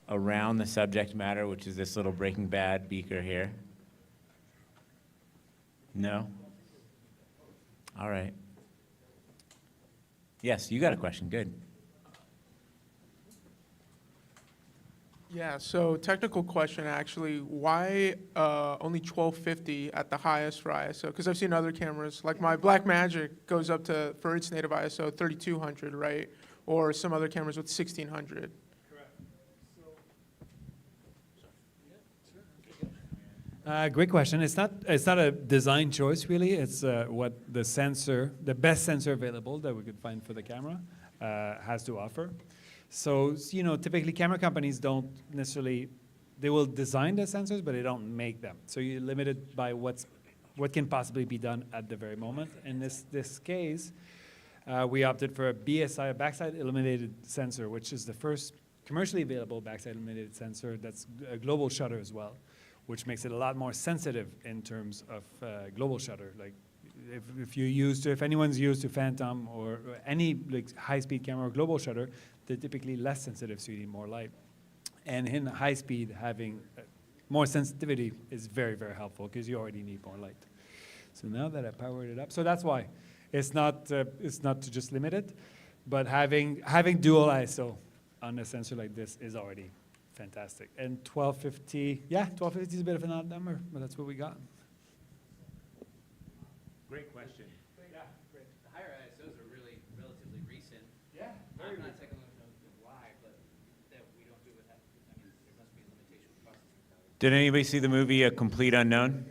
around the subject matter, which is this little Breaking Bad beaker here? No? All right. Yes, you got a question. Good. Yeah, so technical question actually. Why only 1250 at the highest for ISO? Because I've seen other cameras, like my Blackmagic goes up to, for its native ISO, 3200, right? Or some other cameras with 1600. Great question. It's not a design choice really. It's what the best sensor available that we could find for the camera has to offer. So typically camera companies don't necessarily, they will design the sensors, but they don't make them. So you're limited by what can possibly be done at the very moment. In this case, we opted for a BSI, a backside illuminated sensor, which is the first commercially available backside illuminated sensor that's a global shutter as well, which makes it a lot more sensitive in terms of global shutter. Like if anyone's used to Phantom or any like high-speed camera or global shutter, they're typically less sensitive, so you need more light. And in high speed, having more sensitivity is very, very helpful because you already need more light. So now that I powered it up, so that's why it's not to just limit it, but having dual ISO on a sensor like this is already fantastic. And 1250, yeah, 1250 is a bit of an odd number, but that's what we got. Great question. Yeah, great. The higher ISOs are really relatively recent. Yeah, I'm not taking a look at why, but that we don't do it. I mean, there must be a limitation with processing power. Did anybody see the movie A Complete Unknown?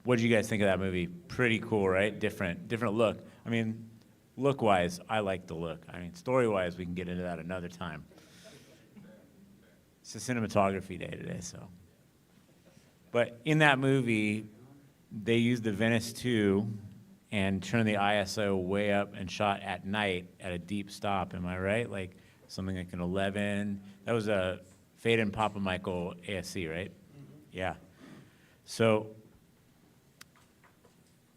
What did you guys think of that movie? Pretty cool, right? Different look. I mean, look-wise, I like the look. I mean, story-wise, we can get into that another time. It's a cinematography day today, so. But in that movie, they used the Venice 2 and turned the ISO way up and shot at night at a deep stop, am I right? Like something like an 11. That was a Fade and Papa Michael ASC, right? Mm-hmm. Yeah. So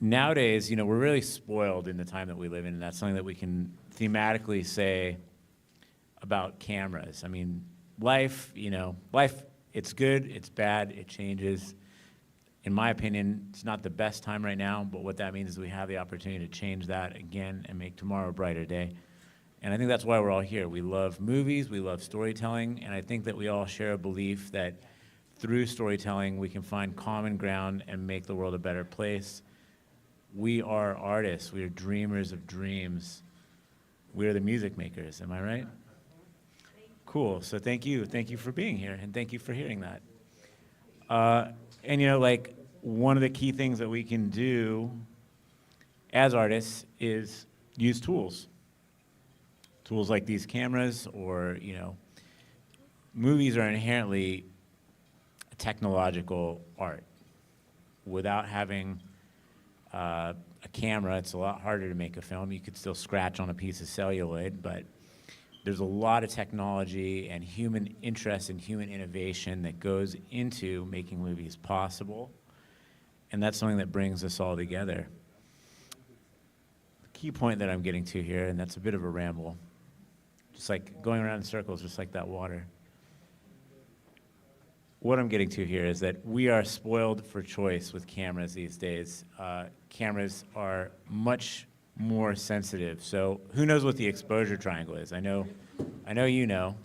nowadays, we're really spoiled in the time that we live in, and that's something that we can thematically say about cameras. I mean, life, it's good, it's bad, it changes. In my opinion, it's not the best time right now, but what that means is we have the opportunity to change that again and make tomorrow a brighter day. And I think that's why we're all here. We love movies, we love storytelling, and I think that we all share a belief that through storytelling we can find common ground and make the world a better place. We are artists, we are dreamers of dreams. We are the music makers, am I right? Cool, so thank you for being here, and thank you for hearing that. And one of the key things that we can do as artists is use tools. Tools like these cameras, or movies are inherently a technological art. Without having a camera, it's a lot harder to make a film. You could still scratch on a piece of celluloid, but there's a lot of technology and human interest and human innovation that goes into making movies possible. And that's something that brings us all together. The key point that I'm getting to here, and that's a bit of a ramble, just like going around in circles, just like that water. What I'm getting to here is that we are spoiled for choice with cameras these days. Cameras are much more sensitive. So who knows what the exposure triangle is? I know you know.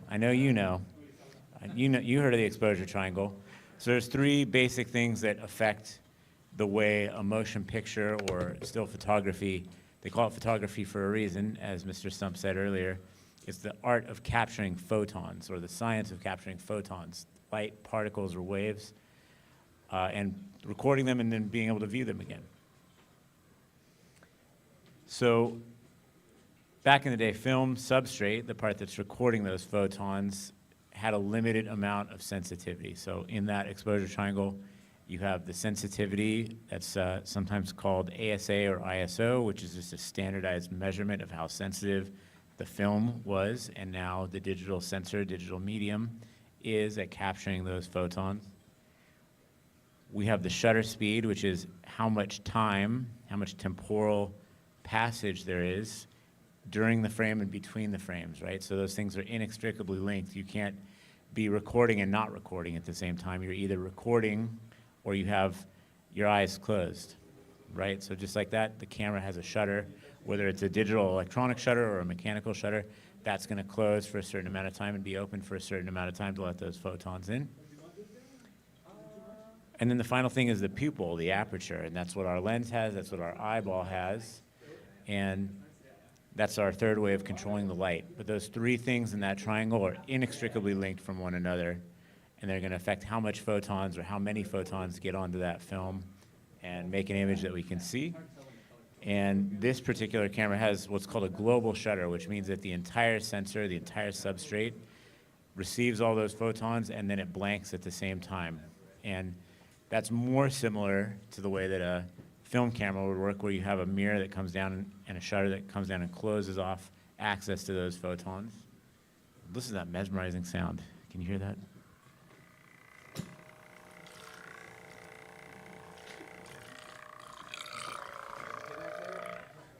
You heard of the exposure triangle. So there's three basic things that affect the way a motion picture or still photography, they call it photography for a reason, as Mr. Stump said earlier. It's the art of capturing photons, or the science of capturing photons, light, particles, or waves, and recording them and then being able to view them again. So back in the day, film substrate, the part that's recording those photons, had a limited amount of sensitivity. So in that exposure triangle, you have the sensitivity that's sometimes called ASA or ISO, which is just a standardized measurement of how sensitive the film was, and now the digital sensor, digital medium, is at capturing those photons. We have the shutter speed, which is how much time, how much temporal passage there is during the frame and between the frames, right? So those things are inextricably linked. You can't be recording and not recording at the same time. You're either recording or you have your eyes closed, right? So just like that, the camera has a shutter, whether it's a digital electronic shutter or a mechanical shutter, that's going to close for a certain amount of time and be open for a certain amount of time to let those photons in. And then the final thing is the pupil, the aperture, and that's what our lens has, that's what our eyeball has, and that's our third way of controlling the light. But those three things in that triangle are inextricably linked from one another, and they're going to affect how much photons or how many photons get onto that film and make an image that we can see. And this particular camera has what's called a global shutter, which means that the entire sensor, the entire substrate, receives all those photons and then it blanks at the same time. And that's more similar to the way that a film camera would work, where you have a mirror that comes down and a shutter that comes down and closes off access to those photons. Listen to that mesmerizing sound. Can you hear that?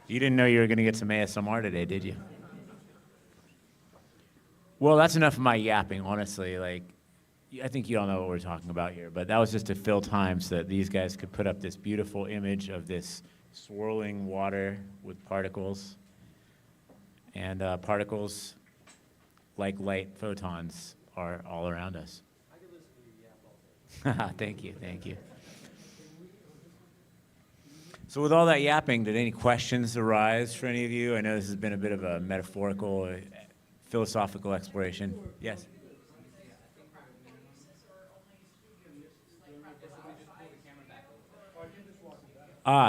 You didn't know you were going to get some ASMR today, did you? Well, that's enough of my yapping, honestly. Like, I think you all know what we're talking about here, but that was just to fill time so that these guys could put up this beautiful image of this swirling water with particles. And particles, like light photons, are all around us. I could listen to you yap all day. Thank you, thank you. So with all that yapping, did any questions arise for any of you? I know this has been a bit of a metaphorical, philosophical exploration. Yes?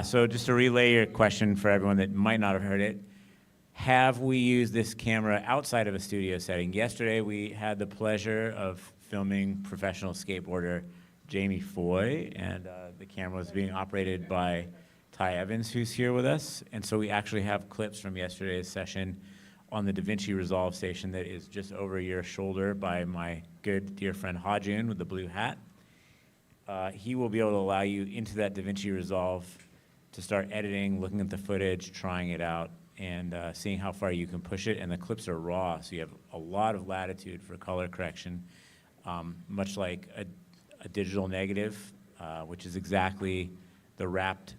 So just to relay your question for everyone that might not have heard it, have we used this camera outside of a studio setting? Yesterday we had the pleasure of filming professional skateboarder Jamie Foy, and the camera was being operated by Ty Evans, who's here with us. And so we actually have clips from yesterday's session on the DaVinci Resolve station that is just over your shoulder by my good dear friend Hajun with the blue hat. He will be able to allow you into that DaVinci Resolve to start editing, looking at the footage, trying it out, and seeing how far you can push it. And the clips are raw, so you have a lot of latitude for color correction, much like a digital negative, which is exactly the wrapped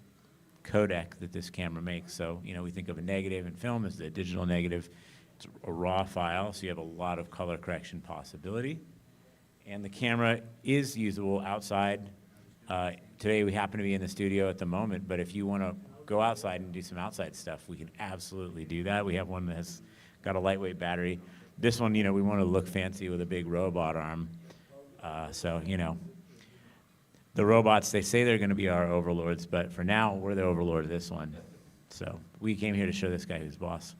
codec that this camera makes. So, you know, we think of a negative in film as the digital negative. It's a raw file, so you have a lot of color correction possibility. And the camera is usable outside. Today we happen to be in the studio at the moment, but if you want to go outside and do some outside stuff, we can absolutely do that. We have one that has got a lightweight battery. This one, you know, we want to look fancy with a big robot arm. So, you know, the robots, they say they're going to be our overlords, but for now, we're the overlord of this one. So we came here to show this guy who's boss.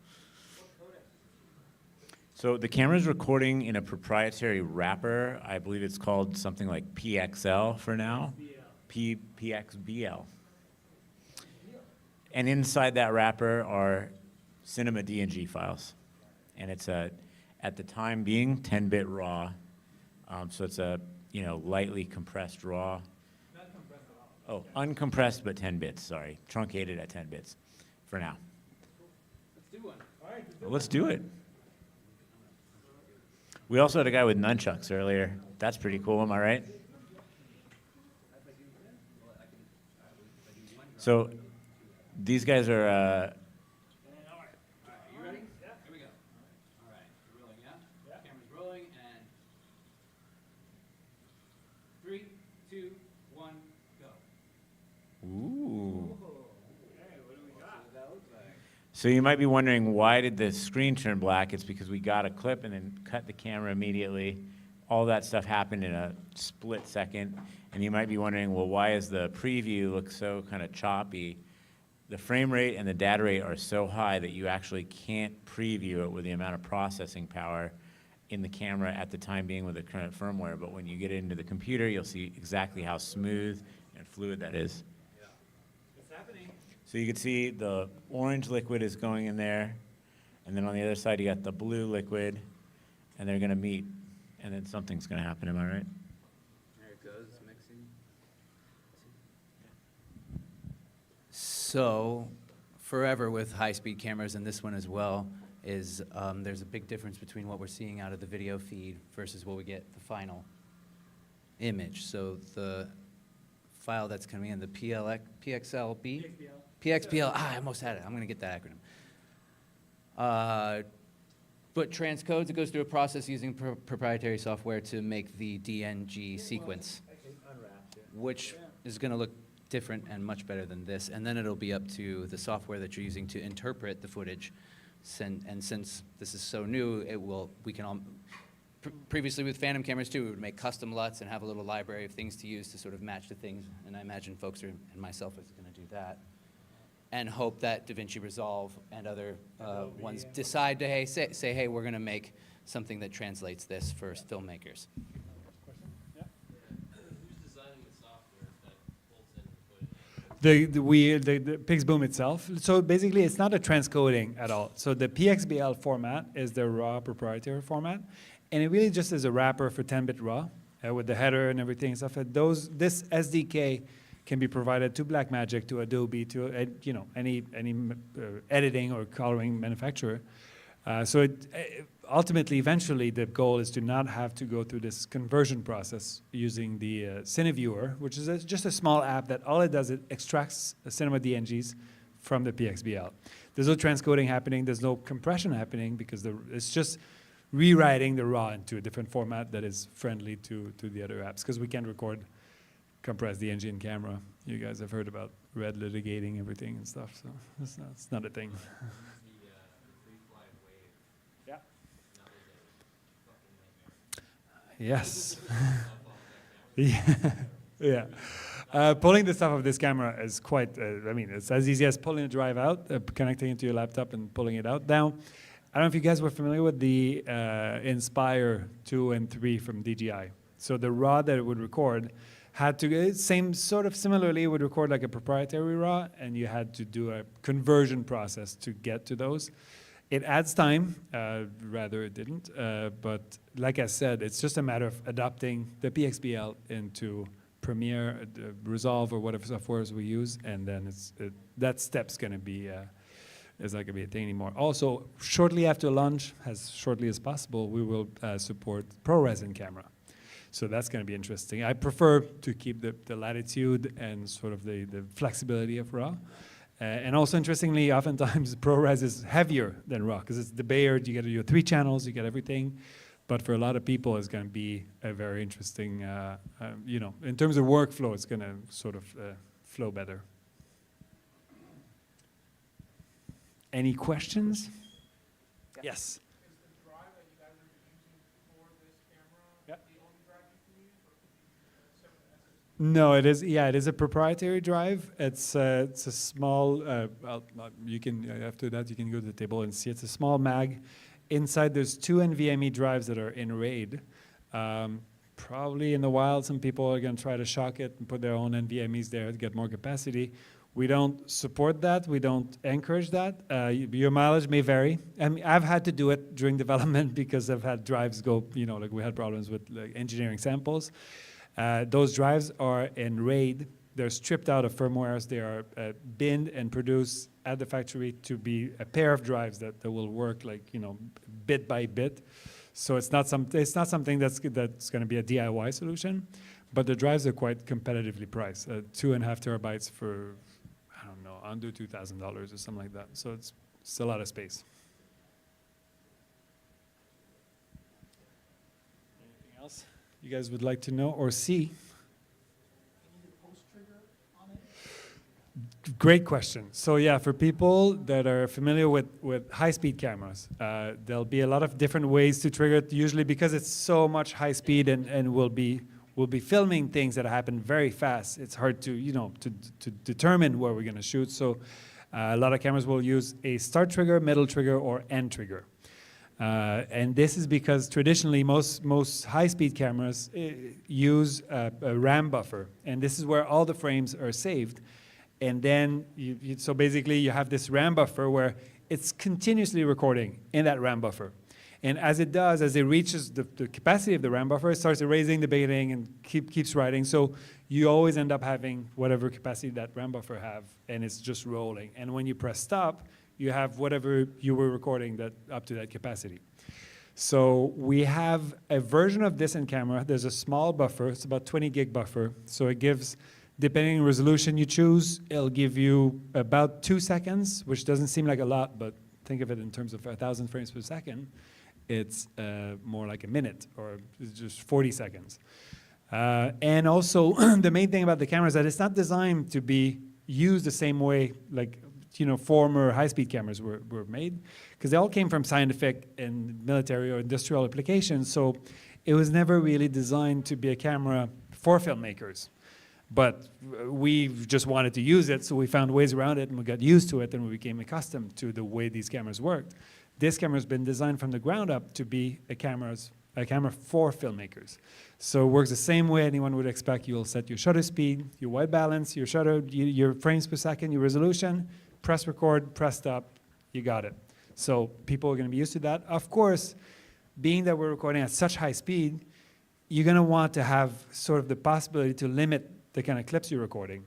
So the camera's recording in a proprietary wrapper. I believe it's called something like PXL for now. PXBL. And inside that wrapper are cinema DNG files. And it's at the time being 10-bit raw. So it's a, you know, lightly compressed raw. Oh, uncompressed, but 10 bits, sorry. Truncated at 10 bits for now. Let's do one. All right. Well, let's do it. We also had a guy with nunchucks earlier. That's pretty cool, am I right? So these guys are, All right, you ready? Yeah. Here we go. All right, we're rolling, yeah? Camera's rolling, and 3, 2, 1, go. ooh. Hey, what do we got? What does that look like? So you might be wondering, why did the screen turn black? It's because we got a clip and then cut the camera immediately. All that stuff happened in a split second. And you might be wondering, well, why does the preview look so kind of choppy? The frame rate and the data rate are so high that you actually can't preview it with the amount of processing power in the camera at the time being with the current firmware. But when you get it into the computer, you'll see exactly how smooth and fluid that is. Yeah. It's happening. So you can see the orange liquid is going in there, and then on the other side you got the blue liquid, and they're going to meet, and then something's going to happen, am I right? There it goes, mixing. So, forever with high-speed cameras, and this one as well, is there's a big difference between what we're seeing out of the video feed versus what we get the final image. So the file that's coming in, the PXPL, I almost had it. I'm going to get that acronym. But transcodes, it goes through a process using proprietary software to make the DNG sequence, which is going to look different and much better than this. And then it'll be up to the software that you're using to interpret the footage. And since this is so new, we can previously with Phantom cameras too, we would make custom LUTs and have a little library of things to use to sort of match the things. And I imagine folks and myself is going to do that. And hope that DaVinci Resolve and other ones decide to say, hey, we're going to make something that translates this for filmmakers. The Pixboom itself. So basically, it's not a transcoding at all. So the PXBL format is the raw proprietary format, and it really just is a wrapper for 10-bit raw with the header and everything. Stuff. This SDK can be provided to Blackmagic, to Adobe, to any editing or coloring manufacturer. So ultimately, eventually, the goal is to not have to go through this conversion process using the CineViewer, which is just a small app that all it does, it extracts cinema DNGs from the PXBL. There's no transcoding happening. There's no compression happening because it's just rewriting the RAW into a different format that is friendly to the other apps, because we can't record compressed DNG in camera. You guys have heard about Red litigating everything and stuff, so it's not a thing. Yes. Yeah. Pulling the stuff off this camera is quite, it's as easy as pulling a drive out, connecting it to your laptop and pulling it out. Now, I don't know if you guys were familiar with the Inspire 2 and 3 from DJI. So the RAW that it would record had to, similarly, it would record like a proprietary RAW, and you had to do a conversion process to get to those. It adds time, rather it didn't, but like I said, it's just a matter of adopting the PXBL into Premiere, Resolve, or whatever softwares we use, and then that step's gonna be, is not gonna be a thing anymore. Also, shortly after launch, as shortly as possible, we will support ProRes in camera. So that's gonna be interesting. I prefer to keep the latitude and sort of the flexibility of RAW. And also, interestingly, oftentimes ProRes is heavier than RAW because it's the Bayard. You get your 3 channels, you get everything. But for a lot of people, it's going to be a very interesting, in terms of workflow, it's going to sort of flow better. Any questions? Yeah. Yes. Is the drive that you guys are using for this camera the only drive you can use, or could you use separate SSD? No, it is. Yeah, it is a proprietary drive. It's a small. You can after that you can go to the table and see. It's a small mag. Inside, there's 2 NVMe drives that are in RAID. Probably in the wild, some people are going to try to shock it and put their own NVMe's there to get more capacity. We don't support that. We don't encourage that. Your mileage may vary. I mean, I've had to do it during development because I've had drives go, like we had problems with engineering samples. Those drives are in RAID. They're stripped out of firmwares. They are binned and produced at the factory to be a pair of drives that will work bit by bit. So it's not something that's going to be a DIY solution, but the drives are quite competitively priced. 2.5 terabytes for, I don't know, under $2,000 or something like that. So it's a lot of space. Anything else you guys would like to know or see? Great question. So yeah, for people that are familiar with high-speed cameras, there'll be a lot of different ways to trigger it, usually because it's so much high speed and we'll be filming things that happen very fast. It's hard to determine where we're going to shoot. So a lot of cameras will use a start trigger, middle trigger, or end trigger. And this is because traditionally most high-speed cameras use a RAM buffer, and this is where all the frames are saved. And then, so basically you have this RAM buffer where it's continuously recording in that RAM buffer. And as it reaches the capacity of the RAM buffer, it starts erasing the baiting and keeps writing. So you always end up having whatever capacity that RAM buffer have, and it's just rolling. And when you press stop, You have whatever you were recording that up to that capacity. So we have a version of this in camera. There's a small buffer. It's about 20 gig buffer. So it gives, depending on resolution you choose, it'll give you about 2 seconds, which doesn't seem like a lot, but think of it in terms of 1,000 frames per second. It's more like a minute, or it's just 40 seconds. And also, the main thing about the camera is that it's not designed to be used the same way like former high-speed cameras were made, because they all came from scientific and military or industrial applications. So it was never really designed to be a camera for filmmakers. But we just wanted to use it, so we found ways around it, and we got used to it, and we became accustomed to the way these cameras worked. This camera has been designed from the ground up to be a camera for filmmakers. So it works the same way anyone would expect. You'll set your shutter speed, your white balance, your shutter, your frames per second, your resolution, press record, press stop, you got it. So people are going to be used to that. Of course, being that we're recording at such high speed, you're going to want to have sort of the possibility to limit the kind of clips you're recording,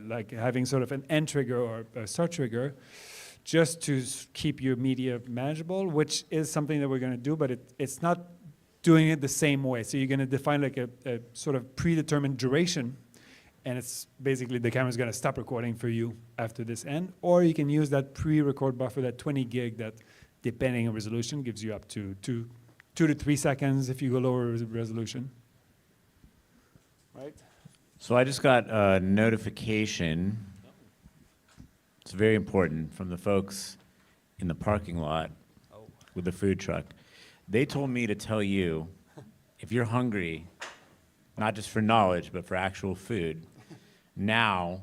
like having sort of an end trigger or a start trigger, just to keep your media manageable, which is something that we're going to do, but it's not doing it the same way. So you're going to define like a sort of predetermined duration, and it's basically the camera's going to stop recording for you after this end, or you can use that pre-record buffer, that 20 gig that, depending on resolution, gives you up to 2 to 3 seconds if you go lower resolution. Right? So I just got a notification. It's very important, from the folks in the parking lot with the food truck. They told me to tell you, if you're hungry, not just for knowledge, but for actual food, now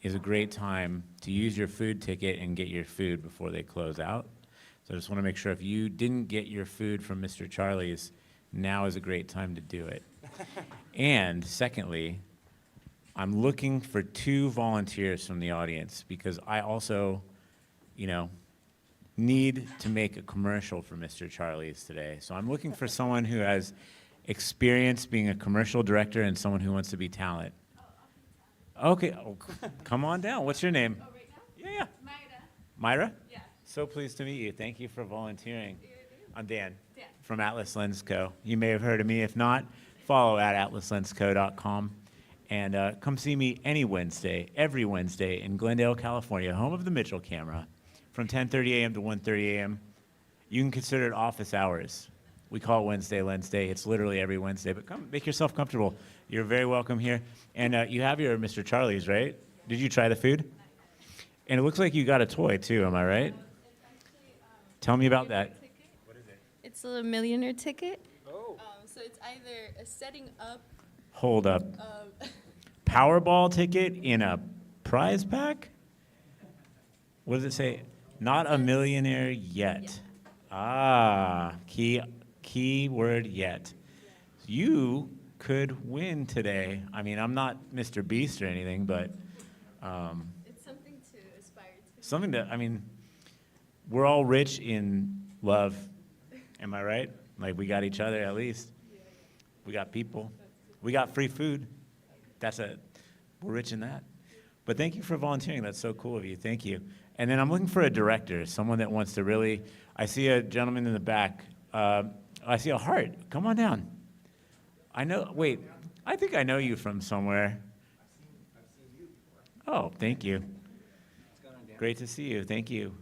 is a great time to use your food ticket and get your food before they close out. So I just want to make sure if you didn't get your food from Mr. Charlie's, now is a great time to do it. And secondly, I'm looking for 2 volunteers from the audience, because I also, need to make a commercial for Mr. Charlie's today. So I'm looking for someone who has experience being a commercial director and someone who wants to be talent. Okay, come on down. What's your name? Oh, right now? Yeah. Myra. Myra? Yeah. So pleased to meet you. Thank you for volunteering. I'm Dan. Dan. From Atlas Lens Co. You may have heard of me. If not, follow at atlaslensco.com. And come see me any Wednesday, every Wednesday in Glendale, California, home of the Mitchell camera, from 10:30 a.m. to 1:30 a.m. You can consider it office hours. We call it Wednesday Lens Day. It's literally every Wednesday. But come, make yourself comfortable. You're very welcome here. And you have your Mr. Charlie's, right? Did you try the food? And it looks like you got a toy, too. Am I right? Tell me about that. What is it? It's a millionaire ticket. Oh. So it's either a setting up. Hold up. Powerball ticket in a prize pack? What does it say? Not a millionaire yet. Ah, key word yet. You could win today. I mean, I'm not Mr. Beast or anything, but It's something to aspire to. something that, I mean, we're all rich in love. Am I right? Like, we got each other at least. We got people. We got free food. We're rich in that. But thank you for volunteering. That's so cool of you. Thank you. And then I'm looking for a director, someone that wants to really, I see a gentleman in the back. I see a heart. Come on down. I think I know you from somewhere. I've seen you before. Oh, thank you. What's going on, Dan? Great to see you. Thank you.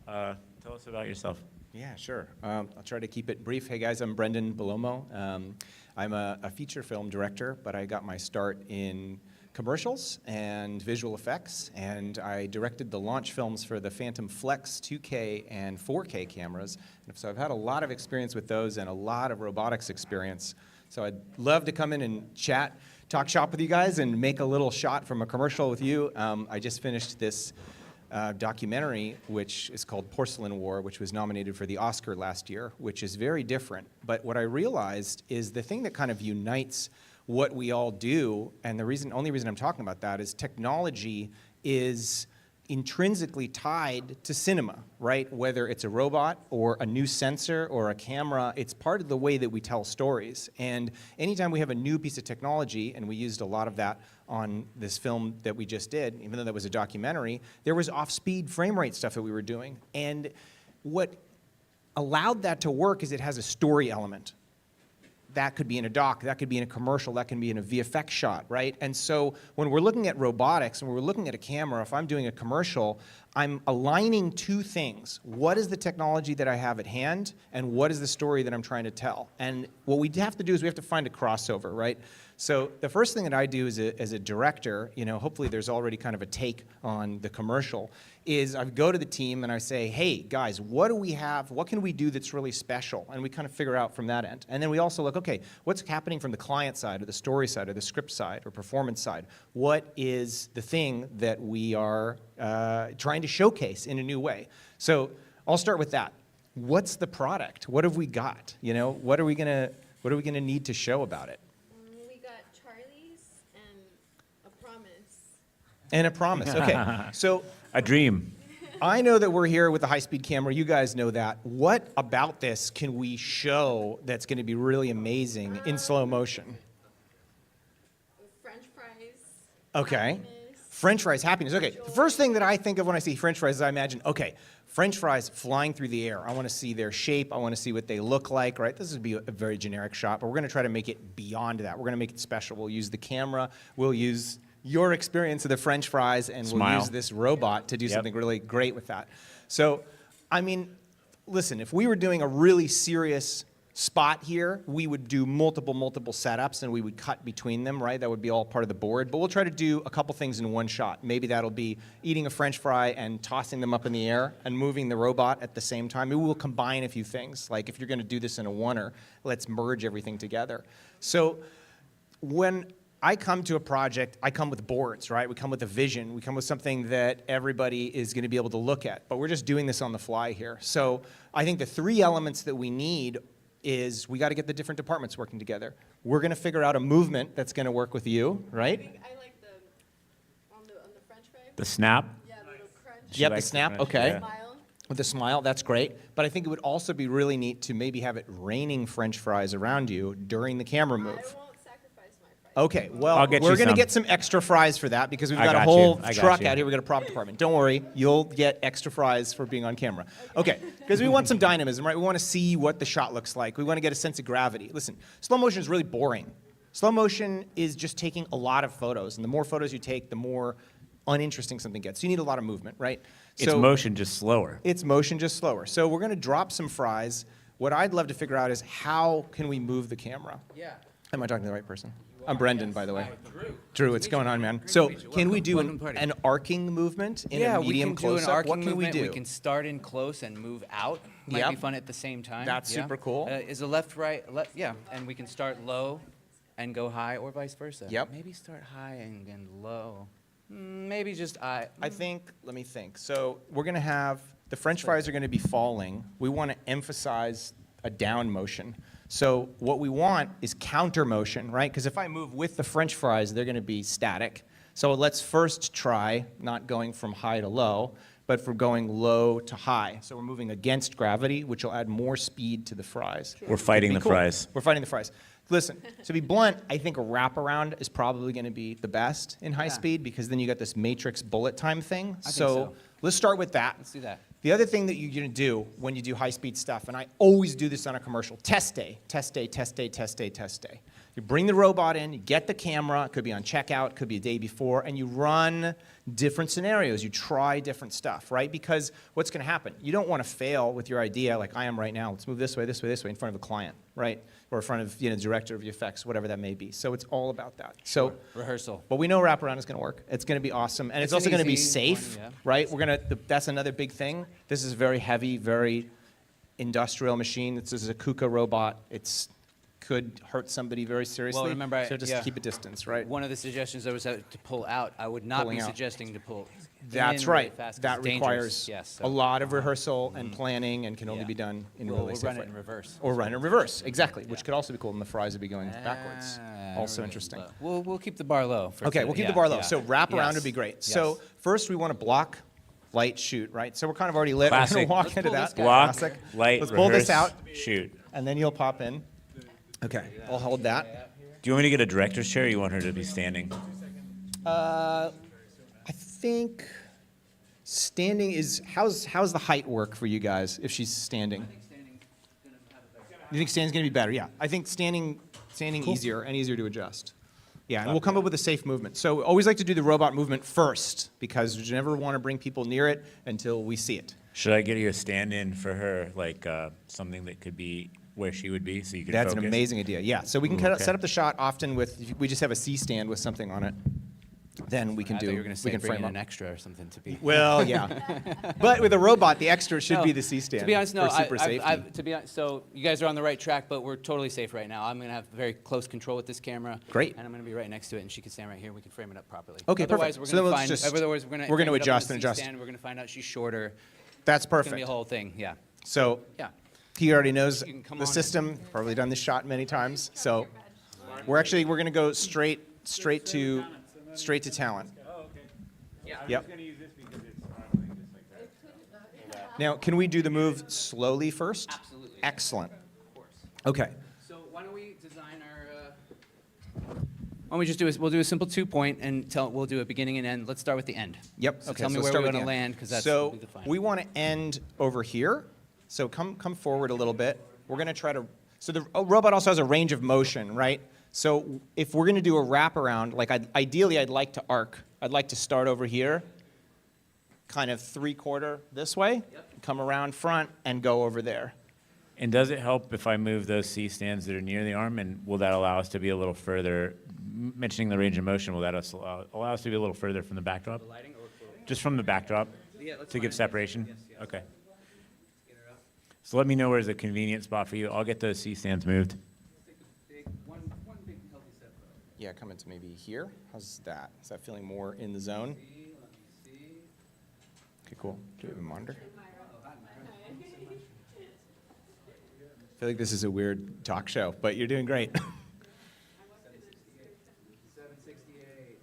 Tell us about yourself. Yeah, sure. I'll try to keep it brief. Hey, guys, I'm Brendan Belomo. I'm a feature film director, but I got my start in commercials and visual effects, and I directed the launch films for the Phantom Flex 2K and 4K cameras. And so I've had a lot of experience with those and a lot of robotics experience. So I'd love to come in and chat, talk shop with you guys, and make a little shot from a commercial with you. I just finished this documentary, which is called Porcelain War, which was nominated for the Oscar last year, which is very different. But what I realized is the thing that kind of unites what we all do, and the only reason I'm talking about that is technology is intrinsically tied to cinema, right? Whether it's a robot or a new sensor or a camera, it's part of the way that we tell stories. And anytime we have a new piece of technology, and we used a lot of that on this film that we just did, even though that was a documentary, there was off-speed frame rate stuff that we were doing. And what allowed that to work is it has a story element. That could be in a doc, that could be in a commercial, that can be in a VFX shot, right? And so when we're looking at robotics and we're looking at a camera, if I'm doing a commercial, I'm aligning two things. What is the technology that I have at hand, and what is the story that I'm trying to tell? And what we have to do is we have to find a crossover, right? So the first thing that I do as a director, you know, hopefully there's already kind of a take on the commercial, is I go to the team and I say, hey, guys, what do we have? What can we do that's really special? And we kind of figure out from that end. And then we also look, okay, what's happening from the client side or the story side or the script side or performance side? What is the thing that we are trying to showcase in a new way? So I'll start with that. What's the product? What have we got? You know, what are we gonna need to show about it? We got Charlie's and a promise. And a promise. Okay. So A dream. I know that we're here with the high-speed camera. You guys know that. What about this can we show that's going to be really amazing in slow motion? French fries. Okay. happiness. French fries, happiness. Okay. The first thing that I think of when I see French fries is I imagine, okay, French fries flying through the air. I want to see their shape. I want to see what they look like, right? This would be a very generic shot, but we're going to try to make it beyond that. We're going to make it special. We'll use the camera. We'll use your experience of the French fries, and Smile. we'll use this robot to do Yep. something really great with that. So, I mean, listen, if we were doing a really serious spot here, we would do multiple setups, and we would cut between them, right? That would be all part of the board. But we'll try to do a couple things in one shot. Maybe that'll be eating a French fry and tossing them up in the air and moving the robot at the same time. Maybe we'll combine a few things. Like if you're going to do this in a oneer, let's merge everything together. So when I come to a project, I come with boards, right? We come with a vision. We come with something that everybody is going to be able to look at. But we're just doing this on the fly here. So I think the three elements that we need is we got to get the different departments working together. We're going to figure out a movement that's going to work with you, right? I like the on the French fry. The snap. Yeah, the little crunch. She Yep, the likes the snap, French, okay. yeah. Smile. With a smile, that's great. But I think it would also be really neat to maybe have it raining French fries around you during the camera I move. won't sacrifice my fries. Okay, well, I'll get we're you going to some. get some extra fries for that because we've I got a got whole you. I got truck you. out here. We've got a prop department. Don't worry, you'll get extra fries for being on camera. Okay, because we want some dynamism, right? We want to see what the shot looks like. We want to get a sense of gravity. Listen, slow motion is really boring. Slow motion is just taking a lot of photos, and the more photos you take, the more uninteresting something gets. So you need a lot of movement, right? It's motion, just slower. It's motion, just slower. So we're going to drop some fries. What I'd love to figure out is how can we move the camera? Yeah. Am I talking to the right person? I'm Brendan, by the way. Drew. Drew, what's going on, man? So meet you. can we do Welcome to the party. an arcing movement in Yeah, a medium we can do an close-up? arcing What can movement. we do? We can start in close and move out. Might Yep. be fun at the same time. That's yeah. super cool. Is a left, right, yeah. And we can start low and go high, or vice versa. Yep. Maybe start high and low. Maybe just I think, let me think. So we're going to have, the French fries are going to be falling. We want to emphasize a down motion. So what we want is counter motion, right? Because if I move with the French fries, they're going to be static. So let's first try not going from high to low, but from going low to high. So we're moving against gravity, which will add more speed to the fries. We're fighting It'd the be cool. fries. We're fighting the fries. Listen, to be blunt, I think a wraparound is probably going to be the best in high speed because then you got this matrix bullet time thing. think so. Let's start with that. Let's do that. The other thing that you're going to do when you do high-speed stuff, and I always do this on a commercial, test day, test day, test day, test day, test day. You bring the robot in, you get the camera, it could be on checkout, it could be a day before, and you run different scenarios. You try different stuff, right? Because what's going to happen? You don't want to fail with your idea like I am right now. Let's move this way, this way, this way in front of a client, right? Or in front of the director of VFX, whatever that may be. So it's all about that. So Rehearsal. but we know wraparound is going to work. It's going to be awesome. And it's It's an also going to be easy safe, one, yeah. right? That's another big thing. This is very heavy, very industrial machine. This is a KUKA robot. It's could hurt somebody very seriously. remember, so just yeah. keep a distance, right? One of the suggestions there was to pull out. I would not Pulling be out. suggesting to pull That's in right. really fast 'cause That it's dangerous. requires Yes, a so lot of rehearsal and planning and can only Yeah. be done in a we'll really safe run way. it in reverse. Or run in reverse, exactly, which could also be cool, and the fries would be going backwards. Ah, Also really interesting. low. We'll keep the bar low. Okay, we'll keep the bar low. So wrap around would be great. So Yes. first we want to block light, shoot, right? So we're kind of already lit. We're Classic. going to walk Let's into pull that. this guy. Block, Classic. light, Let's pull this rehearse, out, shoot. and then you'll pop in. Okay, I'll hold that. Do you want me to get a director's chair, or you want her to be standing? I think standing is, how's the height work for you guys if she's standing? You think standing's gonna be better? Yeah, I think standing easier and easier to adjust. Yeah, and we'll come up with a safe movement. So always like to do the robot movement first because you never want to bring people near it until we see it. Should I get you a stand-in for her, like something that could be where she would be, so you could That's focus? an amazing idea. Yeah, so we can Ooh, okay. set up the shot often with, if we just have a C stand with something on it. Then we can I thought do. you were going to say we can bring frame in up. an extra or something to be. Well, yeah, but with a robot, the extra should No, be the C stand. To be honest, no. for super safety. To be honest, so you guys are on the right track, but we're totally safe right now. I'm going to have very close control with this camera. Great. And I'm going to be right next to it, and she can stand right here. We can frame it up properly. Okay, Otherwise, perfect. We're So then going to let's find. just- Otherwise, we're going to adjust and adjust. We're going to find out she's shorter. That's It's going to perfect. be a whole thing. Yeah. So Yeah. he already knows You can come the on in. system. Probably done this shot many times. So we're going to go straight to talent. Yeah. Yep. Now, can we do the move slowly first? Absolutely. Excellent. Of course. Okay. So why don't we design our? Why don't we just do we'll do a simple 2-point and we'll do a beginning and end. Let's start with the end. Yep. So okay. tell me let's where start we're with going to the end. land because that's So what we define. we want to end over here. So come forward a little bit. We're going to try to. So the robot also has a range of motion, right? So if we're going to do a wraparound, like ideally, I'd like to arc. I'd like to start over here, kind of 3/4 this way, come around front, and go over there. And does it help if I move those C stands that are near the arm, and will that allow us to be a little further, mentioning the range of motion, will that allow us to be a little further from the backdrop? lighting or Just from the backdrop, Yeah, that's to give fine. separation? Yes, yes. Okay. So let me know where's a convenient spot for you. I'll get those C stands moved. One big healthy step. Yeah, come into maybe here. How's that? Is that feeling more in the zone? Okay, cool. Do we have a monitor? I feel like this is a weird talk show, but you're doing great. 768.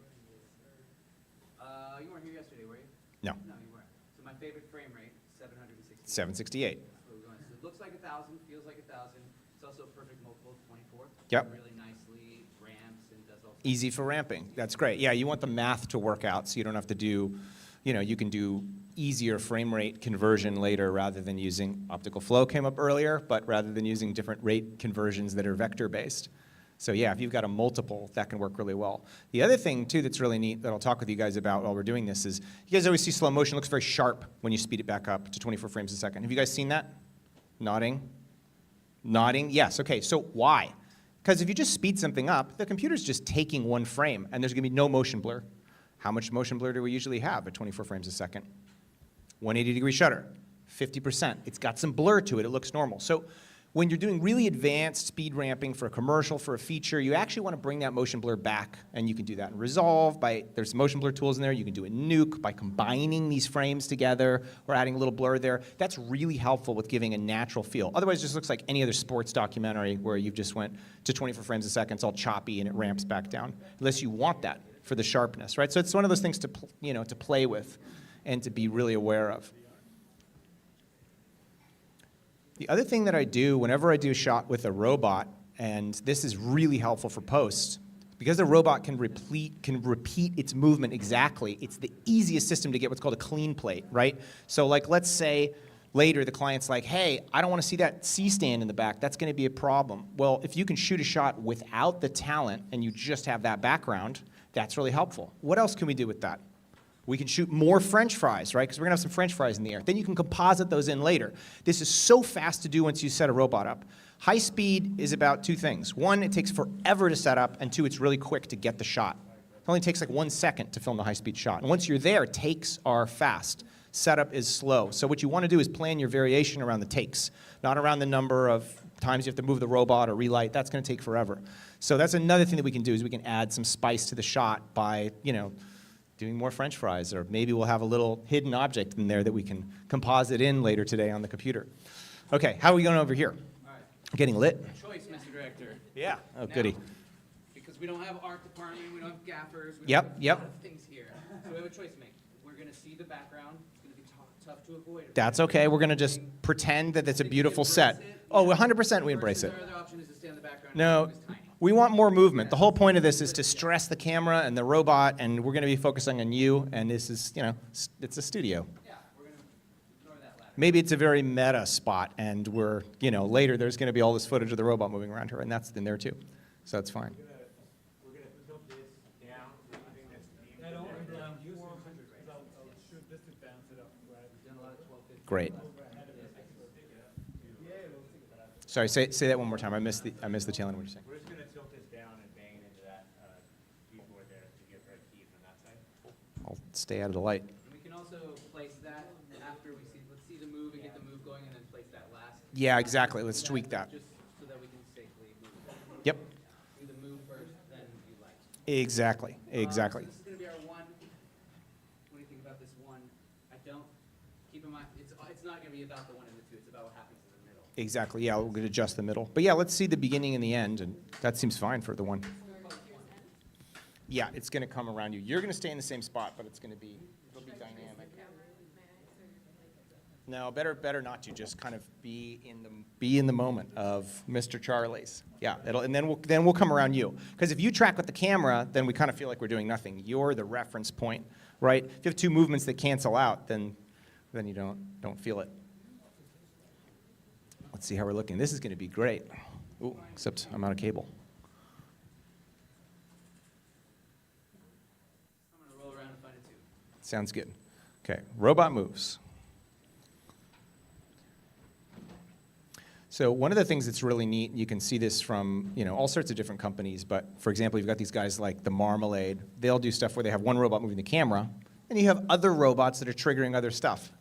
You weren't here yesterday, were you? No, No, you weren't. So my favorite frame rate, 760. 768. So it looks like 1,000, feels like 1,000. It's also a perfect multiple of 24. Yep. Really nicely ramps and does all. Easy for ramping. That's great. Yeah, you want the math to work out so you don't have to do, you can do easier frame rate conversion later rather than using optical flow came up earlier, but rather than using different rate conversions that are vector based. So yeah, if you've got a multiple, that can work really well. The other thing too that's really neat that I'll talk with you guys about while we're doing this is, you guys always see slow motion looks very sharp when you speed it back up to 24 frames a second. Have you guys seen that? Nodding? Nodding? Yes, okay, so why? Because if you just speed something up, the computer's just taking one frame and there's gonna be no motion blur. How much motion blur do we usually have at 24 frames a second? 180-degree shutter, 50%. It's got some blur to it. It looks normal. So when you're doing really advanced speed ramping for a commercial, for a feature, you actually want to bring that motion blur back, and you can do that in Resolve. There's motion blur tools in there. You can do it in Nuke by combining these frames together or adding a little blur there. That's really helpful with giving a natural feel. Otherwise, it just looks like any other sports documentary where you've just went to 24 frames a second. It's all choppy, and it ramps back down, unless you want that for the sharpness, right? So it's one of those things to play with and to be really aware of. The other thing that I do whenever I do a shot with a robot, and this is really helpful for post, because the robot can repeat its movement exactly, it's the easiest system to get what's called a clean plate, right? So like, let's say later the client's like, hey, I don't want to see that C-stand in the back. That's going to be a problem. Well, if you can shoot a shot without the talent and you just have that background, that's really helpful. What else can we do with that? We can shoot more French fries, right? Because we're going to have some French fries in the air. Then you can composite those in later. This is so fast to do once you set a robot up. High speed is about two things. One, it takes forever to set up, and two, it's really quick to get the shot. It only takes like 1 second to film the high-speed shot. And once you're there, takes are fast. Setup is slow. So what you want to do is plan your variation around the takes, not around the number of times you have to move the robot or relight. That's going to take forever. So that's another thing that we can do is we can add some spice to the shot by, doing more French fries, or maybe we'll have a little hidden object in there that we can composite in later today on the computer. Okay, how are we going over here? All right. Getting lit? Choice, Mr. Director. Yeah. Oh, Now, goody. Because we don't have art department, we don't have gaffers. We Yep, don't have yep. a lot of things here. So we have a choice to make. We're going to see the background. It's going to be tough to avoid. That's okay. We're going to just pretend that it's a beautiful set. Oh, 100% we embrace it. Our other option is to stay in the background. No, and focus tiny. we want more movement. The whole point of this is to stress the camera and the robot, and we're going to be focusing on you, and this is, you know, it's a studio. Yeah, we're going to ignore that ladder. Maybe it's a very meta spot, and we're, you know, later there's going to be all this footage of the robot moving around her, and that's in there too. So that's fine. We're gonna tilt this down, leaving this beam. Great. Sorry, say that one more time. I missed the tail end of what you're saying. We're just gonna tilt this down and bang it into that keyboard there to give her a key from that side. I'll stay out of the light. We can also place that after let's see the move and get the move going, and then place that last. Yeah, exactly. Let's tweak that. Just so that we can safely move it. Yep. Do the move first, then you like. Exactly. Exactly. So this is going to be our one. What do you think about this one? Keep in mind, it's not going to be about the one and the two. It's about what happens in the middle. Exactly. Yeah, we're going to adjust the middle. But yeah, let's see the beginning and the end, and that seems fine for the one. Yeah, it's going to come around you. You're going to stay in the same spot, but it'll be dynamic. No, better not to. Just kind of be in the moment of Mr. Charlie's. Yeah, and then we'll come around you. Because if you track with the camera, then we kind of feel like we're doing nothing. You're the reference point, right? If you have two movements that cancel out, then you don't feel it. Let's see how we're looking. This is going to be great. Ooh, except I'm out of cable. I'm going to roll around and find a two. Sounds good. Okay, robot moves. So one of the things that's really neat, you can see this from, you know, all sorts of different companies, but for example, you've got these guys like the Marmalade. They'll do stuff where they have one robot moving the camera, and you have other robots that are triggering other stuff.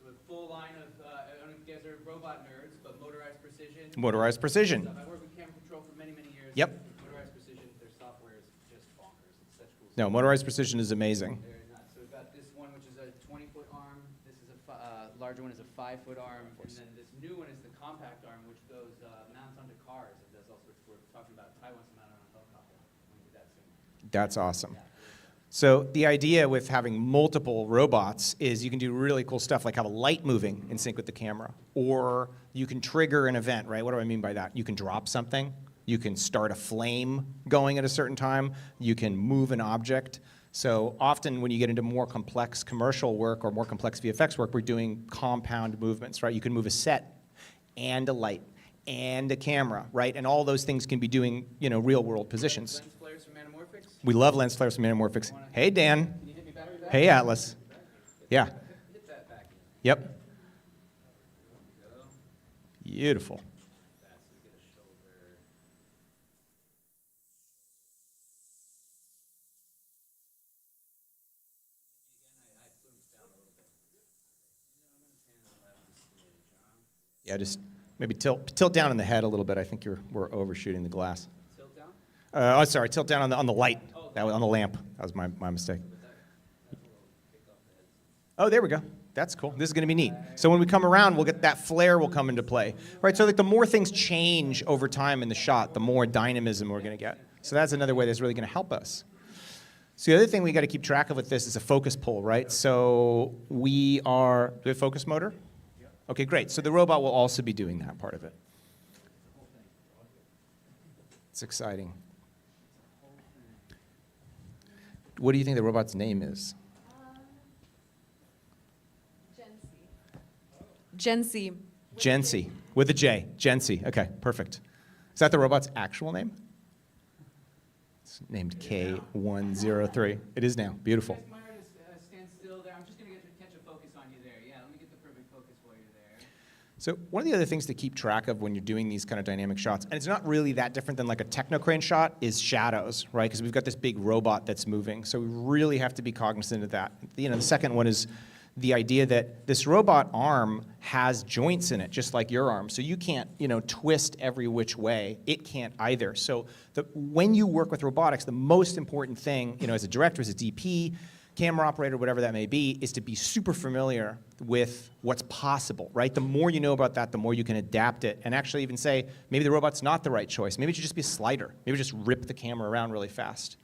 So a full line of, I don't know if you guys are robot nerds, but motorized precision. Motorized precision. I worked with camera control for many, many years. Yep. Motorized precision, their software is just bonkers. It's such cool No, stuff. motorized precision is amazing. Very nuts. So we've got this one, which is a 20-foot arm. This is a larger one is a 5-foot arm, and then this new one is the compact arm, which goes mounts onto cars. It does all sorts. We're talking about Taiwan to mount it on a helicopter. We'll do that soon. That's awesome. So the idea with having multiple robots is you can do really cool stuff like have a light moving in sync with the camera, or you can trigger an event, right? What do I mean by that? You can drop something, you can start a flame going at a certain time, you can move an object. So often when you get into more complex commercial work or more complex VFX work, we're doing compound movements, right? You can move a set and a light and a camera, right? And all those things can be doing, you know, real world positions. Lens flares from Anamorphics. We love lens flares from Anamorphics. Hey, Dan. Can you hit me battery back? Hey, Atlas. Yeah. Hit that back. Yep. There we go. Beautiful. That's we get a shoulder. I zoomed down a little bit. Yeah, just maybe tilt down in the head a little bit. I think we're overshooting the glass. Tilt down. Oh, sorry. Tilt down on the light. That was on the lamp. That was my mistake. Oh, there we go. That's cool. This is going to be neat. So when we come around, we'll get that flare will come into play, right? So like the more things change over time in the shot, the more dynamism we're going to get. So that's another way that's really going to help us. So the other thing we got to keep track of with this is a focus pull, right? So do we have focus motor? Okay, great. So the robot will also be doing that part of it. It's exciting. What do you think the robot's name is? Gency. Gency, with a J. Gency. Okay, perfect. Is that the robot's actual name? It's named K103. It is now. Beautiful. Myra, just stand still there. I'm just going to catch a focus on you there. Yeah, let me get the perfect focus while you're there. So one of the other things to keep track of when you're doing these kind of dynamic shots, and it's not really that different than like a technocrane shot, is shadows, right? Because we've got this big robot that's moving. So we really have to be cognizant of that. You know, the second one is the idea that this robot arm has joints in it, just like your arm. So you can't, you know, twist every which way. It can't either. So when you work with robotics, the most important thing, you know, as a director, as a DP, camera operator, whatever that may be, is to be super familiar with what's possible, right? The more you know about that, the more you can adapt it and actually even say, maybe the robot's not the right choice. Maybe it should just be a slider. Maybe just rip the camera around really fast.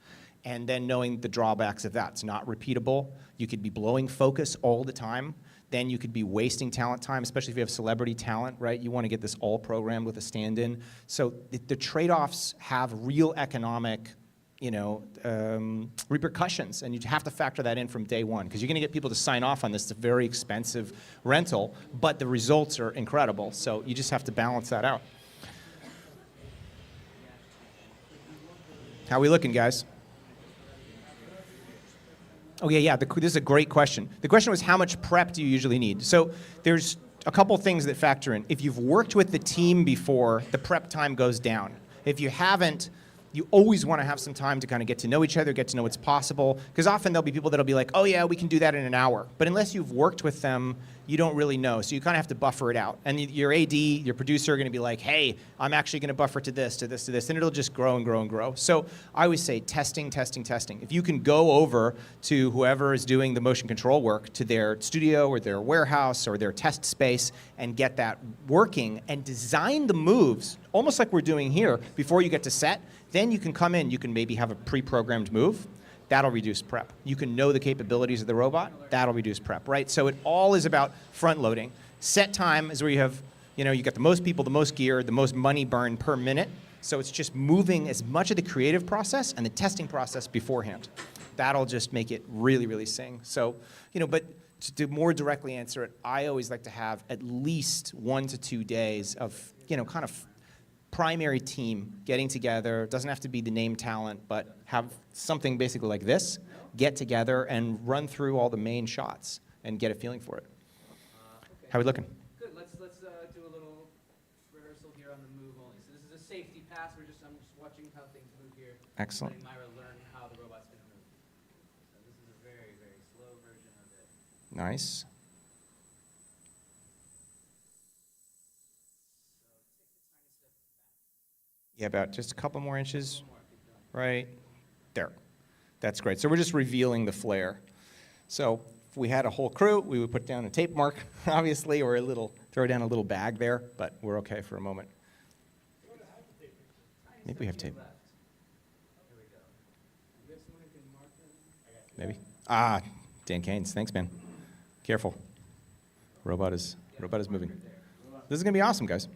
And then knowing the drawbacks of that. It's not repeatable. You could be blowing focus all the time. then you could be wasting talent time, especially if you have celebrity talent, right? You want to get this all programmed with a stand-in. So the trade-offs have real economic, repercussions, and you have to factor that in from day one, because you're going to get people to sign off on this. It's a very expensive rental, but the results are incredible. So you just have to balance that out. How are we looking, guys? Oh, yeah, this is a great question. The question was, how much prep do you usually need? So there's a couple things that factor in. If you've worked with the team before, the prep time goes down. If you haven't, you always want to have some time to kind of get to know each other, get to know what's possible, because often there'll be people that'll be like, oh yeah, we can do that in an hour. But unless you've worked with them, you don't really know. So you kind of have to buffer it out. And your AD, your producer are going to be like, hey, I'm actually going to buffer to this, to this, to this, and it'll just grow and grow and grow. So I always say testing, testing, testing. If you can go over to whoever is doing the motion control work, to their studio or their warehouse or their test space, and get that working and design the moves, almost like we're doing here, before you get to set, then you can come in, you can maybe have a pre-programmed move. That'll reduce prep. You can know the capabilities of the robot. That'll reduce prep, right? So it all is about front loading. Set time is where you have, you got the most people, the most gear, the most money burn per minute. So it's just moving as much of the creative process and the testing process beforehand. That'll just make it really, really sing. So, but to more directly answer it, I always like to have at least 1 to 2 days of, kind of primary team getting together. It doesn't have to be the name talent, but have something basically like this, get together and run through all the main shots and get a feeling for it. Okay. How are we looking? Good. Let's do a little rehearsal here on the move only. So this is a safety pass. I'm just watching how things move here. Excellent. Letting Myra learn how the robot's going to move. So this is a very, very slow version of it. Nice. Yeah, about just a couple more inches. Right there. That's great. So we're just revealing the flare. So if we had a whole crew, we would put down a tape mark, obviously, or throw down a little bag there, but we're okay for a moment. Maybe we have tape. Maybe. Ah, Dan Keynes. Thanks, man. Careful. Robot is moving. This is going to be awesome, guys.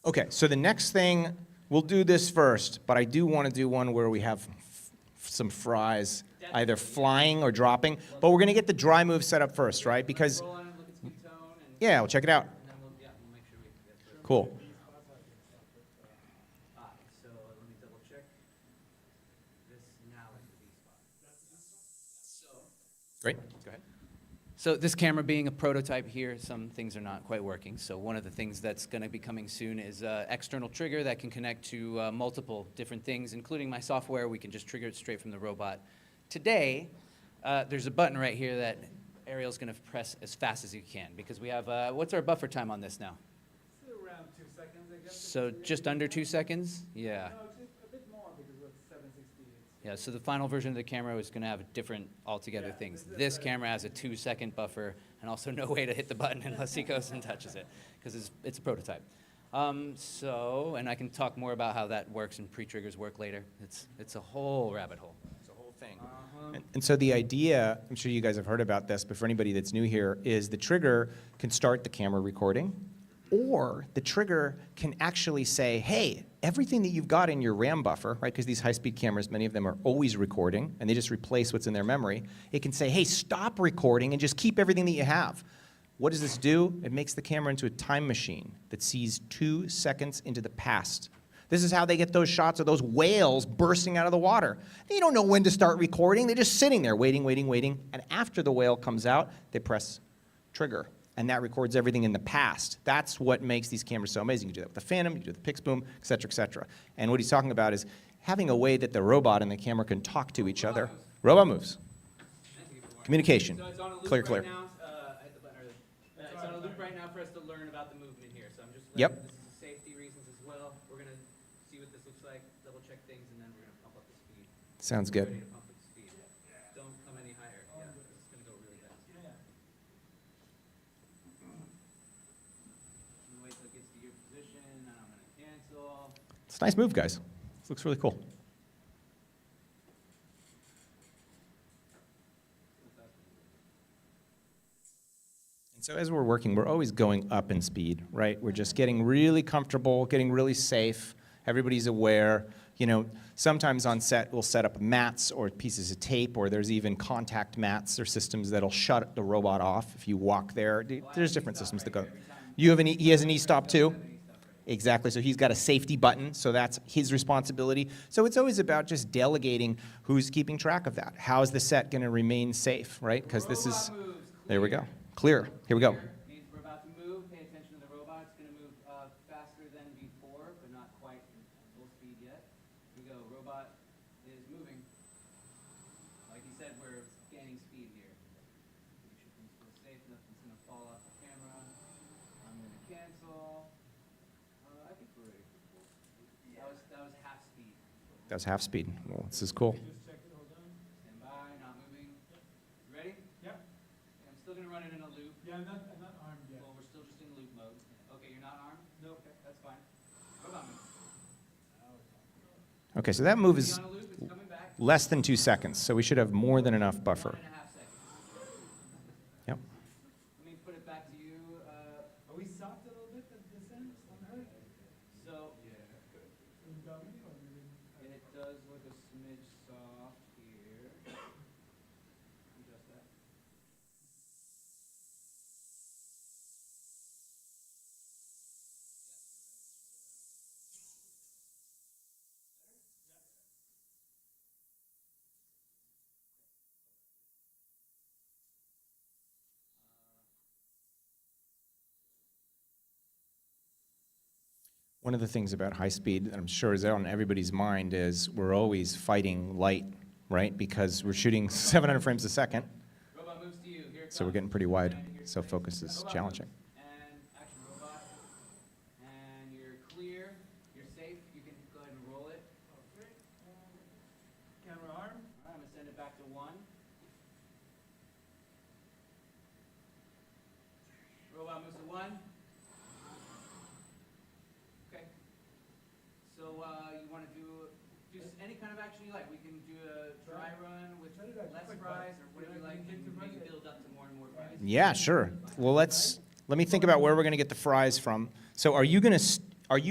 Okay, so the next thing, we'll do this first, but I do want to do one where we have some fries, either flying or dropping. But we're going to get the dry move set up first, right? Because, yeah, we'll check it out. Cool. So let me double check. This now is the V spot. Great. Go ahead. So this camera being a prototype here, some things are not quite working. So one of the things that's going to be coming soon is an external trigger that can connect to multiple different things, including my software. We can just trigger it straight from the robot. Today, there's a button right here that Ariel's going to press as fast as you can, because we have, what's our buffer time on this now? It's around 2 seconds, I guess. So just under 2 seconds? Yeah. No, it's a bit more because we're at 760. Yeah, so the final version of the camera is going to have different altogether things. This camera has a 2-second buffer and also no way to hit the button unless he goes and touches it, because it's a prototype. And I can talk more about how that works and pre-triggers work later. It's a whole rabbit hole. It's a whole thing. And so the idea, I'm sure you guys have heard about this, but for anybody that's new here, is the trigger can start the camera recording, or the trigger can actually say, hey, everything that you've got in your RAM buffer, right, because these high-speed cameras, many of them are always recording, and they just replace what's in their memory. It can say, hey, stop recording and just keep everything that you have. What does this do? It makes the camera into a time machine that sees 2 seconds into the past. This is how they get those shots of those whales bursting out of the water. They don't know when to start recording. They're just sitting there waiting, waiting, waiting. And after the whale comes out, they press trigger. And that records everything in the past. That's what makes these cameras so amazing. You can do that with the Phantom, you can do it with the Pixboom, et cetera, et cetera. And what he's talking about is having a way that the robot and the camera can talk to each other. Robot moves. Communication. So it's on a loop Clear, right clear. now. I hit the button earlier. It's on a loop right now for us to learn about the movement here. So I'm just Yep. this is for safety reasons as well. We're going to see what this looks like, double check things, and then we're going to pump up the speed. Sounds We're good. ready to pump up the speed. Don't come any higher. Yeah, this is going to go really fast. Wait till it gets to your position, and I'm going to cancel. It's a nice move, guys. This looks really cool. So as we're working, we're always going up in speed, right? We're just getting really comfortable, getting really safe. Everybody's aware. You know, sometimes on set we'll set up mats or pieces of tape, or there's even contact mats or systems that'll shut the robot off if you walk there. There's different systems that go. You have an he has an e-stop too? Exactly, so he's got a safety button, so that's his responsibility. So it's always about just delegating who's keeping track of that. How is the set going to remain safe, right? Because this is, there we go. Clear, here we go. Means we're about to move. Pay attention to the robot. It's going to move faster than before, but not quite full speed yet. Here we go. Robot is moving. Like you said, we're gaining speed here. Make sure things feel safe. Nothing's going to fall off the camera. I'm going to cancel. I think we're ready for full speed. That was half speed. That's half speed. Well, this is cool. Stand by. Not moving. You ready? Yeah. I'm still going to run it in a loop. Yeah, I'm not armed yet. Well, we're still just in loop mode. Okay, you're not armed? No. Okay, that's fine. Robot move. Okay, so that move It's is on a loop. It's coming back. less than 2 seconds, so we should have more than enough buffer. 1.5 seconds. Yep. Let me put it back to you. Are we soft a little bit at this end on her? So it does look a smidge soft here. Adjust that. One of the things about high speed that I'm sure is on everybody's mind is we're always fighting light, right? Because we're shooting 700 frames a second, Robot moves to you. Here it so we're comes. getting pretty wide, so focus is challenging. And action robot. And you're clear. You're safe. You can go ahead and roll it. Camera arm. All right, I'm going to send it back to 1. Robot moves to 1. Okay. So you want to do any kind of action you like. We can do a dry run with less fries or whatever you like, and maybe build up to more and more fries. Yeah, sure. Well, let me think about where we're going to get the fries from. So are you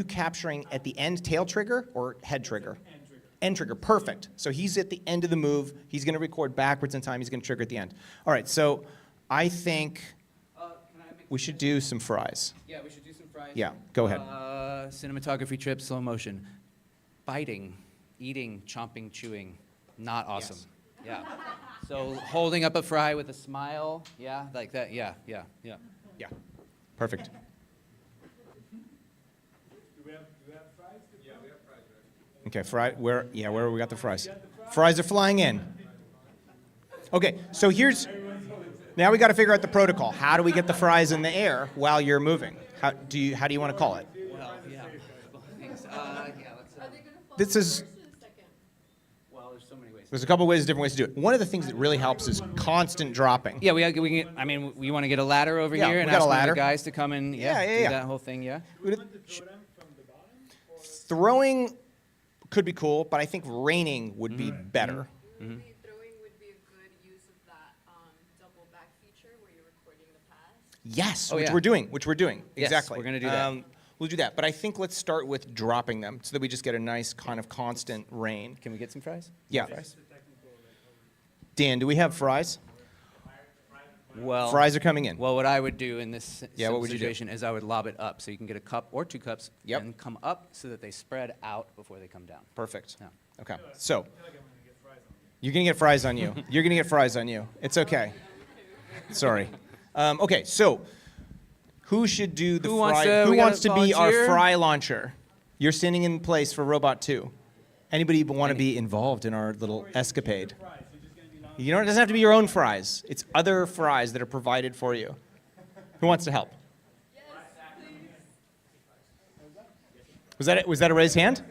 capturing at the end tail trigger or head trigger? End trigger. End trigger, perfect. So he's at the end of the move. He's going to record backwards in time. He's going to trigger at the end. All right, so I think Can I make we should do some fries. Yeah, we should do some fries. Yeah, go ahead. Cinematography trip, slow motion. Biting, eating, chomping, chewing. Not awesome. Yeah. So holding up a fry with a smile. Yeah, like that. Yeah. Yeah, perfect. Do we have fries? Yeah, we have fries. Okay, where we got the fries? Fries are flying in. Okay, so now we got to figure out the protocol. How do we get the fries in the air while you're moving? How do you want to call it? Well, yeah. Thanks. Yeah, let's. Are they gonna fall This in is- first or the second? Well, there's so many ways. There's a couple different ways to do it. One of the things that really helps is constant dropping. Yeah, we can. I mean, we want to get a ladder over Yeah, here we and got a ask one of ladder. the guys to come and do Yeah. that whole thing. Yeah. Throwing could be cool, but I think raining would be better. Maybe throwing would be a good use of that double back feature where you're recording the pass. Yes, Oh, which yeah. we're doing. Yes, Exactly. we're gonna do that. We'll do that, but I think let's start with dropping them so that we just get a nice kind of constant rain. Can we get some fries? Yeah. Dan, do we have fries? Well, Fries are coming in. Well, what I would do in this Yeah, what would you do? situation is I would lob it up, so you can get a cup or 2 cups, Yep. and come up so that they spread out before they come down. Perfect. Yeah. Okay, so you're gonna get fries on you. You're gonna get fries on you. It's okay. Sorry. Okay, so who should do the Who wants fry? to- Who we got wants a to be our volunteer? fry launcher? You're standing in place for Robot 2. Anybody want to be involved in our little escapade? You know, it doesn't have to be your own fries. It's other fries that are provided for you. Who wants to help? Yes, please. Was that a raised hand?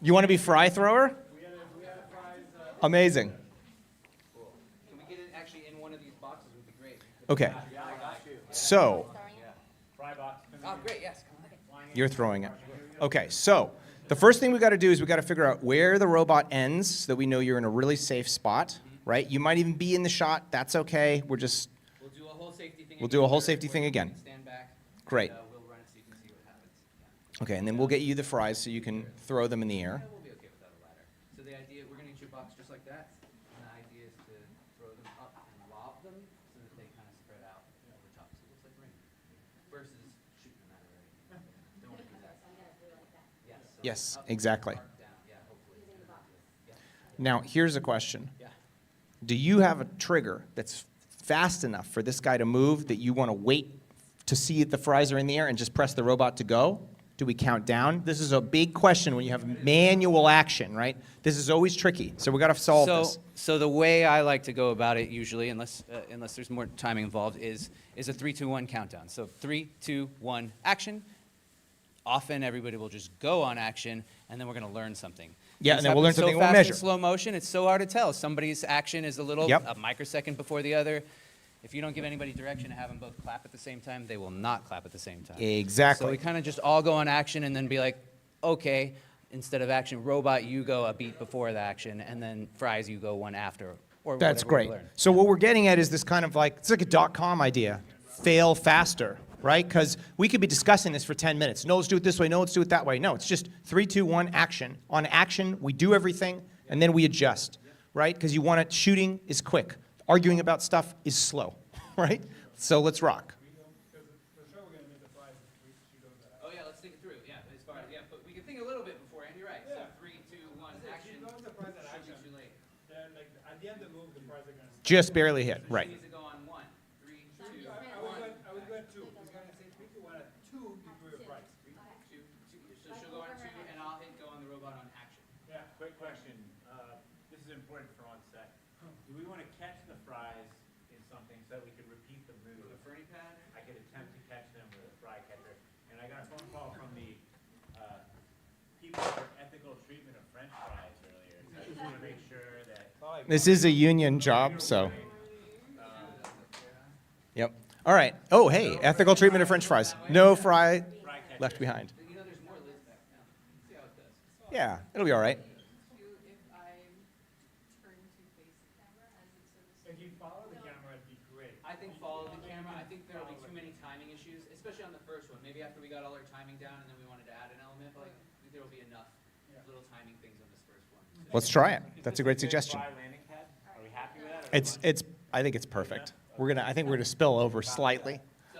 You want to be fry thrower? Amazing. Can we get it actually in one of these boxes? Would be great. Okay. So Oh, great. Yes. Come on. you're throwing it. Okay. So the first thing we got to do is we got to figure out where the robot ends so that we know you're in a really safe spot, right? You might even be in the shot. That's okay. We're just safety thing. We'll again do a whole where- safety where thing you again. can Stand back. Great. And, we'll run it so you can see what happens. Yeah. Okay, and then we'll get you the fries so you can throw them in the air. Yeah, we'll be okay without a ladder. So the idea, we're gonna get your box just like that, and the idea is to throw them up and lob them so that they kind of spread out over top, so it looks like rain. Versus shooting them out already. Don't wanna do that. Yes. so Yes, up, exactly. arc down, yeah, hopefully. Yeah. Now, here's a question. Yeah. Do you have a trigger that's fast enough for this guy to move that you want to wait to see if the fries are in the air and just press the robot to go? Do we count down? This is a big question when you have manual action, right? This is always tricky, so we got to solve this. So the way I like to go about it usually, unless there's more timing involved, is a 3, 2, 1 countdown. So 3, 2, 1, action. Often everybody will just go on action, and then we're going to learn something. Yeah, This and then we'll learn happens something so we'll fast measure. in slow motion, it's so hard to tell. Somebody's action is a Yep. microsecond before the other. If you don't give anybody direction and have them both clap at the same time, they will not clap at the same time. Exactly. So we kind of just all go on action and then be like, okay, instead of action, robot, you go a beat before the action, and then fries, you go one after. Or That's whatever we great. learn. So what we're getting at is this kind of like, it's like a .com idea. Fail faster, right? Because we could be discussing this for 10 minutes. No, let's do it this way. No, let's do it that way. No, it's just 3, 2, 1, action. On action, we do everything, and then we adjust, right? Because you want it, shooting is quick. Arguing about stuff is slow, right? So let's rock. Oh yeah, let's think it through. Yeah, as far yeah, but we can think a little bit beforehand. You're right. So 3, 2, 1, action. Should be too late. Just barely hit, right. She needs to go on 1, 3, 2, 1. So she'll go on 2, and I'll hit go on the robot on action. Yeah, quick question. This is important for on set. Do we want to catch the fries in something so that we could repeat the move? With a Fernie pad. I could attempt to catch them with a fry catcher. And I got a phone call from the people for ethical treatment of French fries earlier. So I just want to make sure that. This is a union job, so. Yep. All right. Oh, hey, ethical treatment of French fries. No fry left behind. You know, there's more lids back down. See how it does. Yeah, it'll be all right. You, if I turn to face the camera as it sort of. If you follow the camera, it'd be great. I think follow the camera. I think there'll be too many timing issues, especially on the first one. Maybe after we got all our timing down and then we wanted to add an element, but like, I think there'll be enough little timing things on this first one. Let's try it. That's a great suggestion. Fry landing pad? Are we happy with that? I think it's perfect. I think we're gonna spill over slightly. So,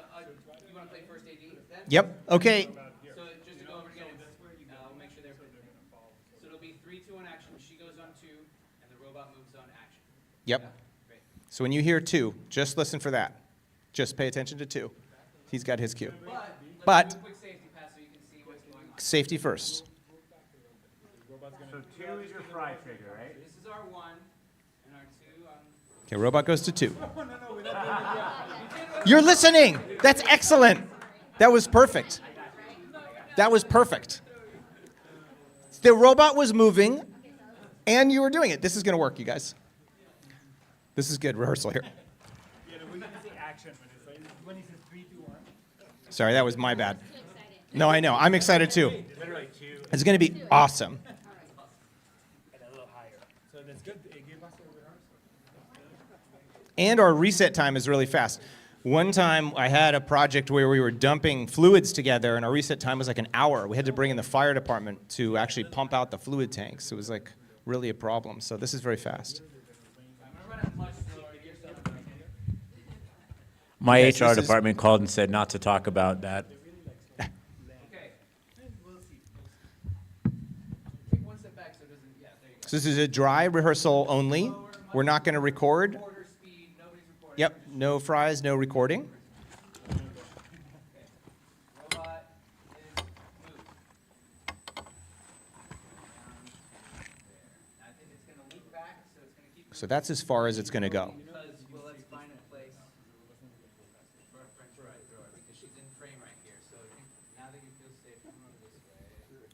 you want to play first AD then? Yep, okay. So just to go over again, we'll make sure they're. So it'll be 3, 2, 1 action. She goes on 2, and the robot moves on action. Yep. Great. So when you hear 2, just listen for that. Just pay attention to 2. He's got his cue. But let's But- do a quick safety pass so you can see what's going on. Safety first. So 2 is your fry trigger, right? This is our 1 and our 2 on. Okay, robot goes to 2. You're listening. That's excellent. That was perfect. That was perfect. The robot was moving, and you were doing it. This is going to work, you guys. This is good rehearsal here. Yeah, we need to see action when he says 3, 2, 1. Sorry, that was my bad. No, I know. I'm excited too. Literally 2. It's going to be awesome. And a little higher. So that's good. It gave us a rehearsal. And our reset time is really fast. One time I had a project where we were dumping fluids together, and our reset time was like an hour. We had to bring in the fire department to actually pump out the fluid tanks. It was like really a problem. So this is very fast. My Yes, HR this is- department called and said not to talk about that. Okay. We'll see. Take one step back so it doesn't. Yeah, there you go. So this is a dry rehearsal only. We're not going to record. Quarter speed. Nobody's recording. Yep, no fries, no recording. Robot is moved. I think it's going to loop back, so it's going to keep. So that's as far as it's going to go. Because, well, let's find a place for a French fry thrower, because she's in frame right here. So I think now that you feel safe, come over this way.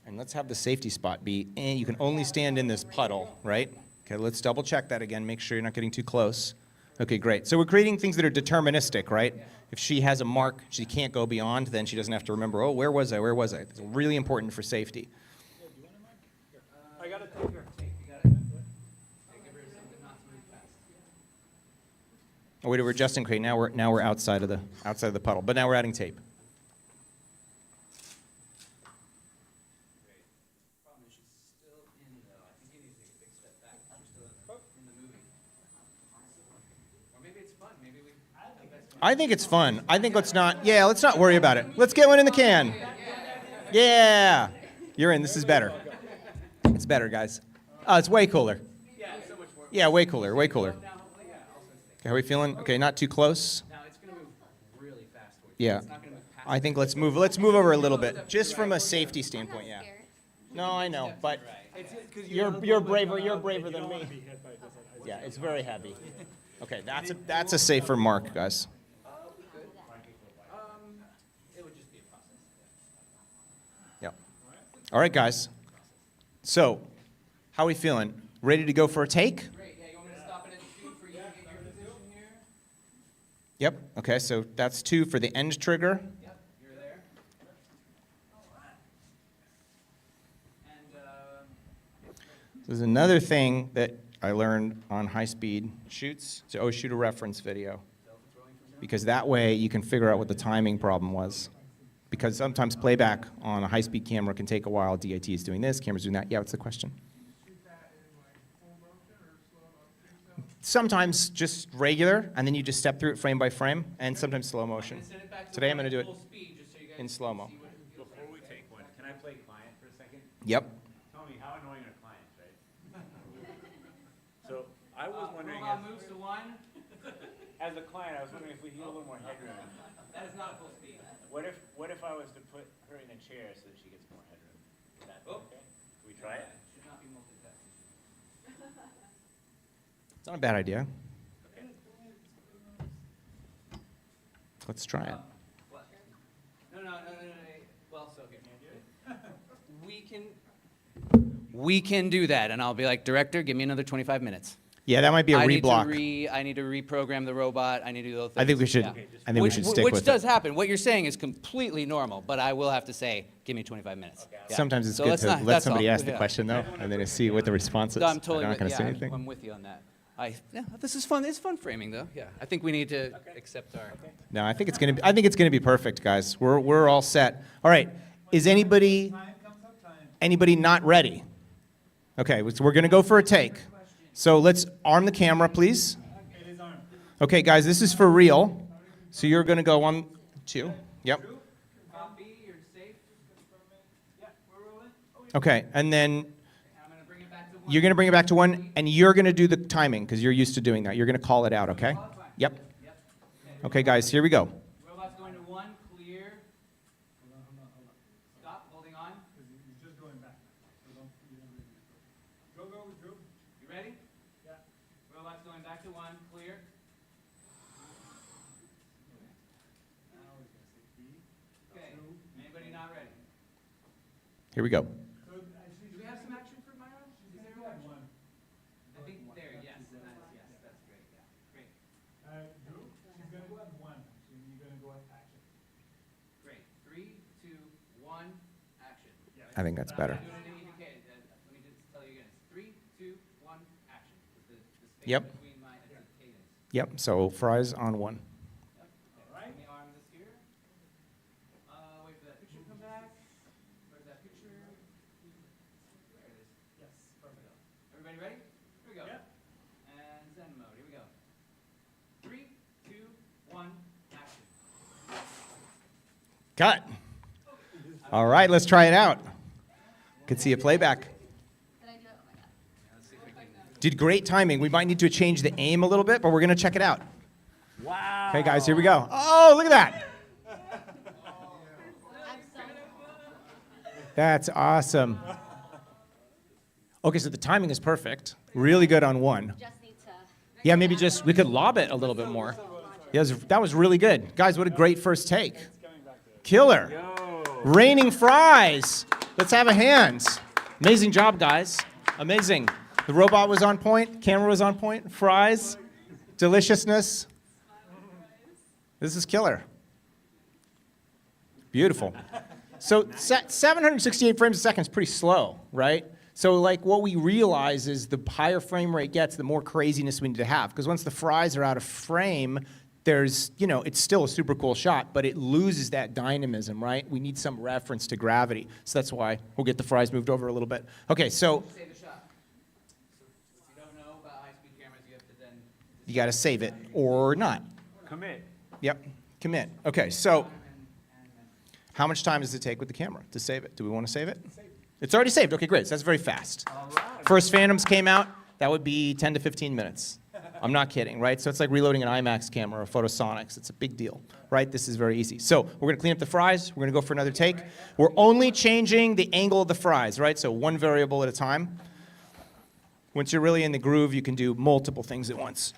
And let's have the safety spot be, you can only stand in this puddle, right? Okay, let's double check that again, make sure you're not getting too close. Okay, great. So we're creating things that are deterministic, right? If she has a mark she can't go beyond, then she doesn't have to remember, oh, where was I, where was I? It's really important for safety. I got to take her. Take, you got it? Give her something not to move fast. Oh, wait, we're adjusting crate. Now we're outside of the puddle, but now we're adding tape. I think it's fun. I think let's not worry about it. Let's get one in the can. Yeah. You're in. This is better. It's better, guys. Oh, it's way cooler. Yeah, way cooler, way cooler. Okay, how are we feeling? Okay, not too close. Now it's going to move really fast. Yeah. It's not going to move past. I think let's move over a little bit, just from a safety standpoint, yeah. No, I know, but you're braver than me. Yeah, it's very heavy. Okay, that's a safer mark, guys. It would just be a process. Yep. All right, guys. So, how are we feeling? Ready to go for a take? Great. Yeah, you want me to stop it at 2 for you to get your position here? Yep. Okay, so that's 2 for the end trigger. Yep, you're there. And There's another thing that I learned on high-speed shoots. So always shoot a reference video, because that way you can figure out what the timing problem was. Because sometimes playback on a high-speed camera can take a while. DIT is doing this, camera's doing that. Yeah, what's the question? Sometimes just regular, and then you just step through it frame by frame, and sometimes slow motion. Today I'm going to do it in slow-mo. Before we take one, can I play client for a second? Yep. Tell me, how annoying are clients, right? So I was wondering, robot moves to 1. as a client, I was wondering if we need a little more headroom. That is not full speed. What if I was to put her in a chair so that she gets more headroom? Is that okay? Can we try it? Should not be multitasking. It's not a bad idea. Let's try it. What? No. Well, so here. We can do that, and I'll be like, director, give me another 25 minutes. Yeah, that might be a I reblock. need to reprogram the robot. I need to do those things. I think we should. Yeah. I think we should stick which with does it. happen. What you're saying is completely normal, but I will have to say, give me 25 minutes. Yeah. Sometimes it's So good let's to not- let that's somebody all. ask the Yeah. question though, and then to see what the response is. No, I'm totally not with, going to say yeah, anything. I'm with you on that. This is fun. It's fun framing though. Yeah, I think we need to accept our. No, I think it's going to be. I think it's going to be perfect, guys. We're all set. All right. Is anybody not ready? Okay, so we're going to go for a take. So let's arm the camera, please. Okay, guys, this is for real. So you're going to go on 2. Yep. Copy. You're safe. Yeah, we're rolling. Okay, and then I'm gonna bring it back to 1. you're going to bring it back to 1, and you're going to do the timing because you're used to doing that. You're going to call it out, okay? Yep. Okay, guys, here we go. Robot's going to 1. Clear. Stop. Holding on. You ready? Yeah. Robot's going back to 1. Clear. Okay. Anybody not ready? Here we go. Do we have some action for Myron? Is there action? I think there. Yes. Yes. That's great. Yeah. Great. She's going to go at 1, so you're going to go at action. Great. 3, 2, 1. Action. I think that's better. Do it in the EDK. Let me just tell you again. It's 3, 2, 1. Action. The space Yep. between my cadence. Yep, so fries on 1. Let me arm this here. Wait for that picture to come back. Where's that picture? There it is. Yes, perfect. Everybody ready? Here we go. And Zen mode. Here we go. 3, 2, 1. Action. Cut. All right, let's try it out. Could see a playback. Let's see if we can. Did great timing. We might need to change the aim a little bit, but we're going to check it out. Wow. Okay, guys, here we go. Oh, look at that. That's awesome. Okay, so the timing is perfect. Really good on 1. Just need to. Yeah, maybe just, we could lob it a little bit more. Yeah, that was really good. Guys, what a great first take. Killer. Raining fries. Let's have a hands. Amazing job, guys. Amazing. The robot was on point. Camera was on point. Fries. Deliciousness. This is killer. Beautiful. So 768 frames a second is pretty slow, right? So like what we realize is the higher frame rate gets, the more craziness we need to have. Because once the fries are out of frame, there's, you know, it's still a super cool shot, but it loses that dynamism, right? We need some reference to gravity. So that's why we'll get the fries moved over a little bit. Okay, so Save the shot. So if you don't know about high-speed cameras, you have to then. you got to save it or not. Commit. Yep, commit. Okay, so how much time does it take with the camera to save it? Do we want to save it? It's already saved. Okay, great. So that's very fast. First Phantoms came out, that would be 10 to 15 minutes. I'm not kidding, right? So it's like reloading an IMAX camera or Photosonics. It's a big deal, right? This is very easy. So we're going to clean up the fries. We're going to go for another take. We're only changing the angle of the fries, right? So one variable at a time. Once you're really in the groove, you can do multiple things at once.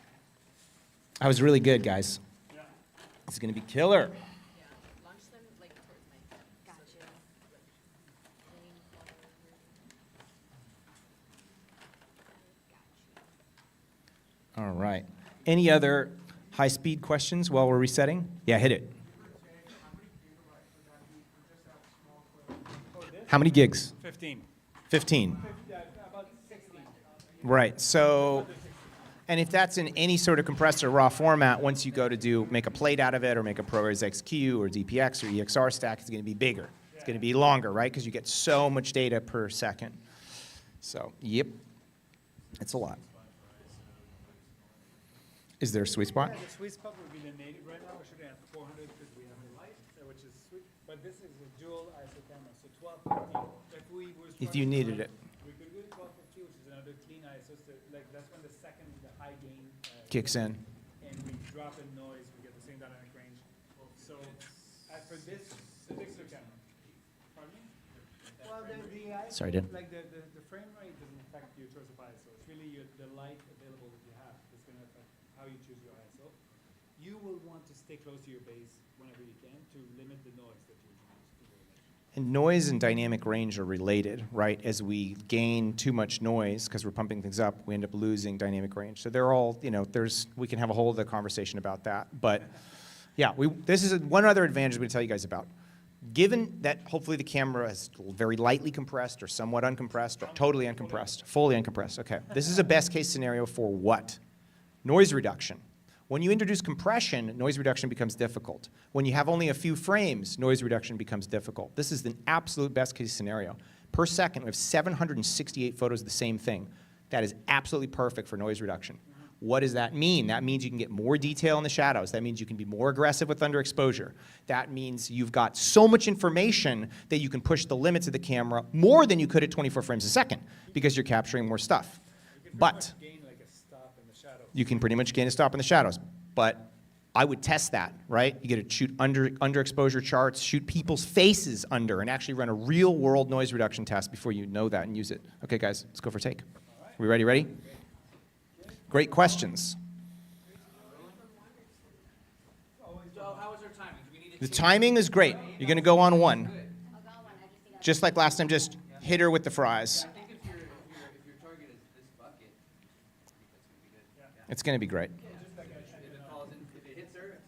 I was really good, guys. It's going to be killer. Yeah, launch them like towards my head. Gotcha. All right. Any other high-speed questions while we're resetting? Yeah, hit it. How many gigs? 15. 15. Right. So, and if that's in any sort of compressed or raw format, once you go to make a plate out of it or make a ProRes XQ or DPX or EXR stack, it's going to be bigger. It's going to be longer, right? Because you get so much data per second. So, yep. It's a lot. Is there a sweet spot? The sweet spot would be the native right now. We're shooting at 400 because we have the light, which is sweet. But this is a dual ISO camera, so 1250. If we were If you needed it. we could do 1250, which is another clean ISO. So like that's when the second the high gain Kicks in. and we drop in noise, we get the same dynamic range. So as for this particular camera, pardon me? Well, the ISO, Sorry, Dan. like the frame rate doesn't affect your choice of ISO. It's really the light available that you have that's going to affect how you choose your ISO. You will want to stay close to your base whenever you can to limit the noise that you introduce to the image. And noise and dynamic range are related, right? As we gain too much noise, because we're pumping things up, we end up losing dynamic range. So they're all, you know, we can have a whole other conversation about that. But yeah, this is one other advantage I'm going to tell you guys about. Given that hopefully the camera is very lightly compressed or somewhat uncompressed or totally uncompressed, fully uncompressed, okay. This is a best case scenario for what? Noise reduction. When you introduce compression, noise reduction becomes difficult. When you have only a few frames, noise reduction becomes difficult. This is the absolute best case scenario. Per second, we have 768 photos of the same thing. That is absolutely perfect for noise reduction. What does that mean? That means you can get more detail in the shadows. That means you can be more aggressive with underexposure. That means you've got so much information that you can push the limits of the camera more than you could at 24 frames a second because you're capturing more stuff. But Gain like a stop in the shadow. you can pretty much gain a stop in the shadows. But I would test that, right? You get to shoot underexposure charts, shoot people's faces under, and actually run a real world noise reduction test before you know that and use it. Okay, guys, let's go for a take. Are we ready? Ready? Great questions. So how was our timing? Do we need The timing is great. You're going to go on one. Just like last time, just hit her with the fries. I think if your target is this bucket, I think that's gonna be good. Yeah. It's going to be great. If it falls in, if it hits her,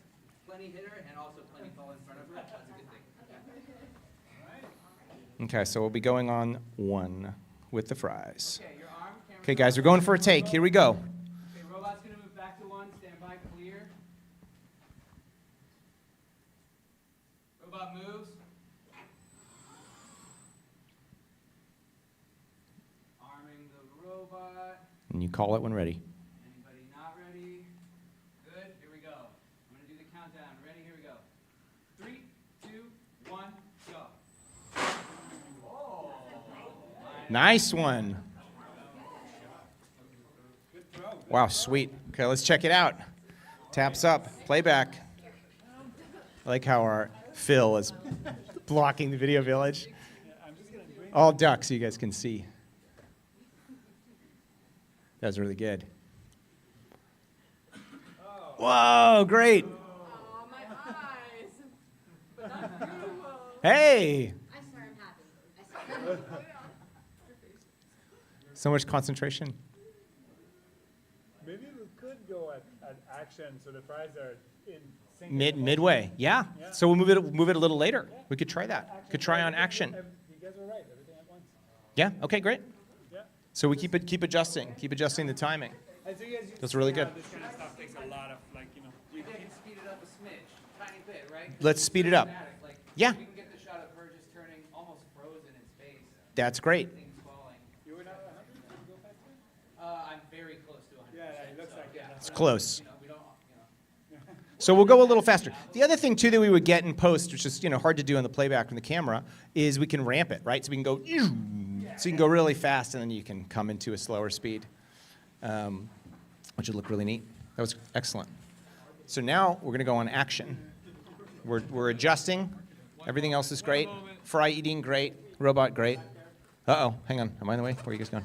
plenty hit her, and also plenty fall in front of her, that's a good thing. Okay, so we'll be going on one with the fries. Okay, your arm, camera. Okay, guys, we're going for a take. Here we go. Okay, robot's gonna move back to one, stand by, clear. Robot moves. Arming the robot. And you call it when ready. Anybody not ready? Good, here we go. I'm gonna do the countdown. Ready, here we go. 3, 2, 1, go. Nice one. Wow, sweet. Okay, let's check it out. Taps up, playback. I like how our Phil is blocking the video village. All duck so you guys can see. That was really good. Whoa, great. Oh, my eyes. But not beautiful. Hey, I swear I'm happy. I swear. so much concentration. Maybe we could go at action, so the fries are in sync. Midway, yeah. So we'll move it a little later. We could try that. Could try on action. You guys were right, everything at once. Yeah, okay, great. So we keep adjusting the timing. That's really good. This kind of stuff takes a lot of, like, you know. We can speed it up a smidge, tiny bit, right? Let's speed it up. Dramatic, like, Yeah. We can get the shot of her just turning almost frozen in space. That's great. Things falling. You were not 100? Did you go faster? I'm very close to 100%. Yeah, it looks so, like it. yeah. It's close. You know, we don't, you know. So we'll go a little faster. The other thing too that we would get in post, which is hard to do on the playback from the camera, is we can ramp it, right? So we can go, so you can go really fast, and then you can come into a slower speed, which would look really neat. That was excellent. So now we're going to go on action. We're adjusting. Everything else is great. Fry eating great. Robot great. Uh-oh, hang on. Am I in the way? Where are you guys going?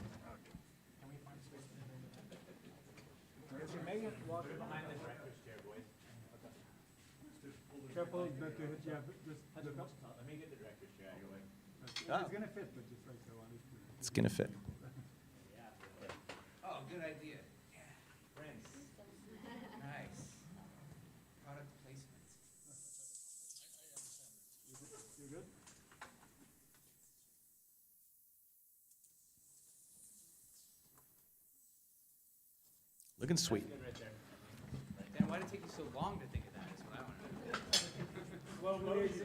Careful not to hit, yeah, just look up. Let me get the director's chair out of your way. It's gonna fit, but just like so on. It's going to fit. Oh, good idea. Yeah. Prince. Nice. Product placement. You good? Looking sweet. Dan, why did it take you so long to think of that? Is what I want to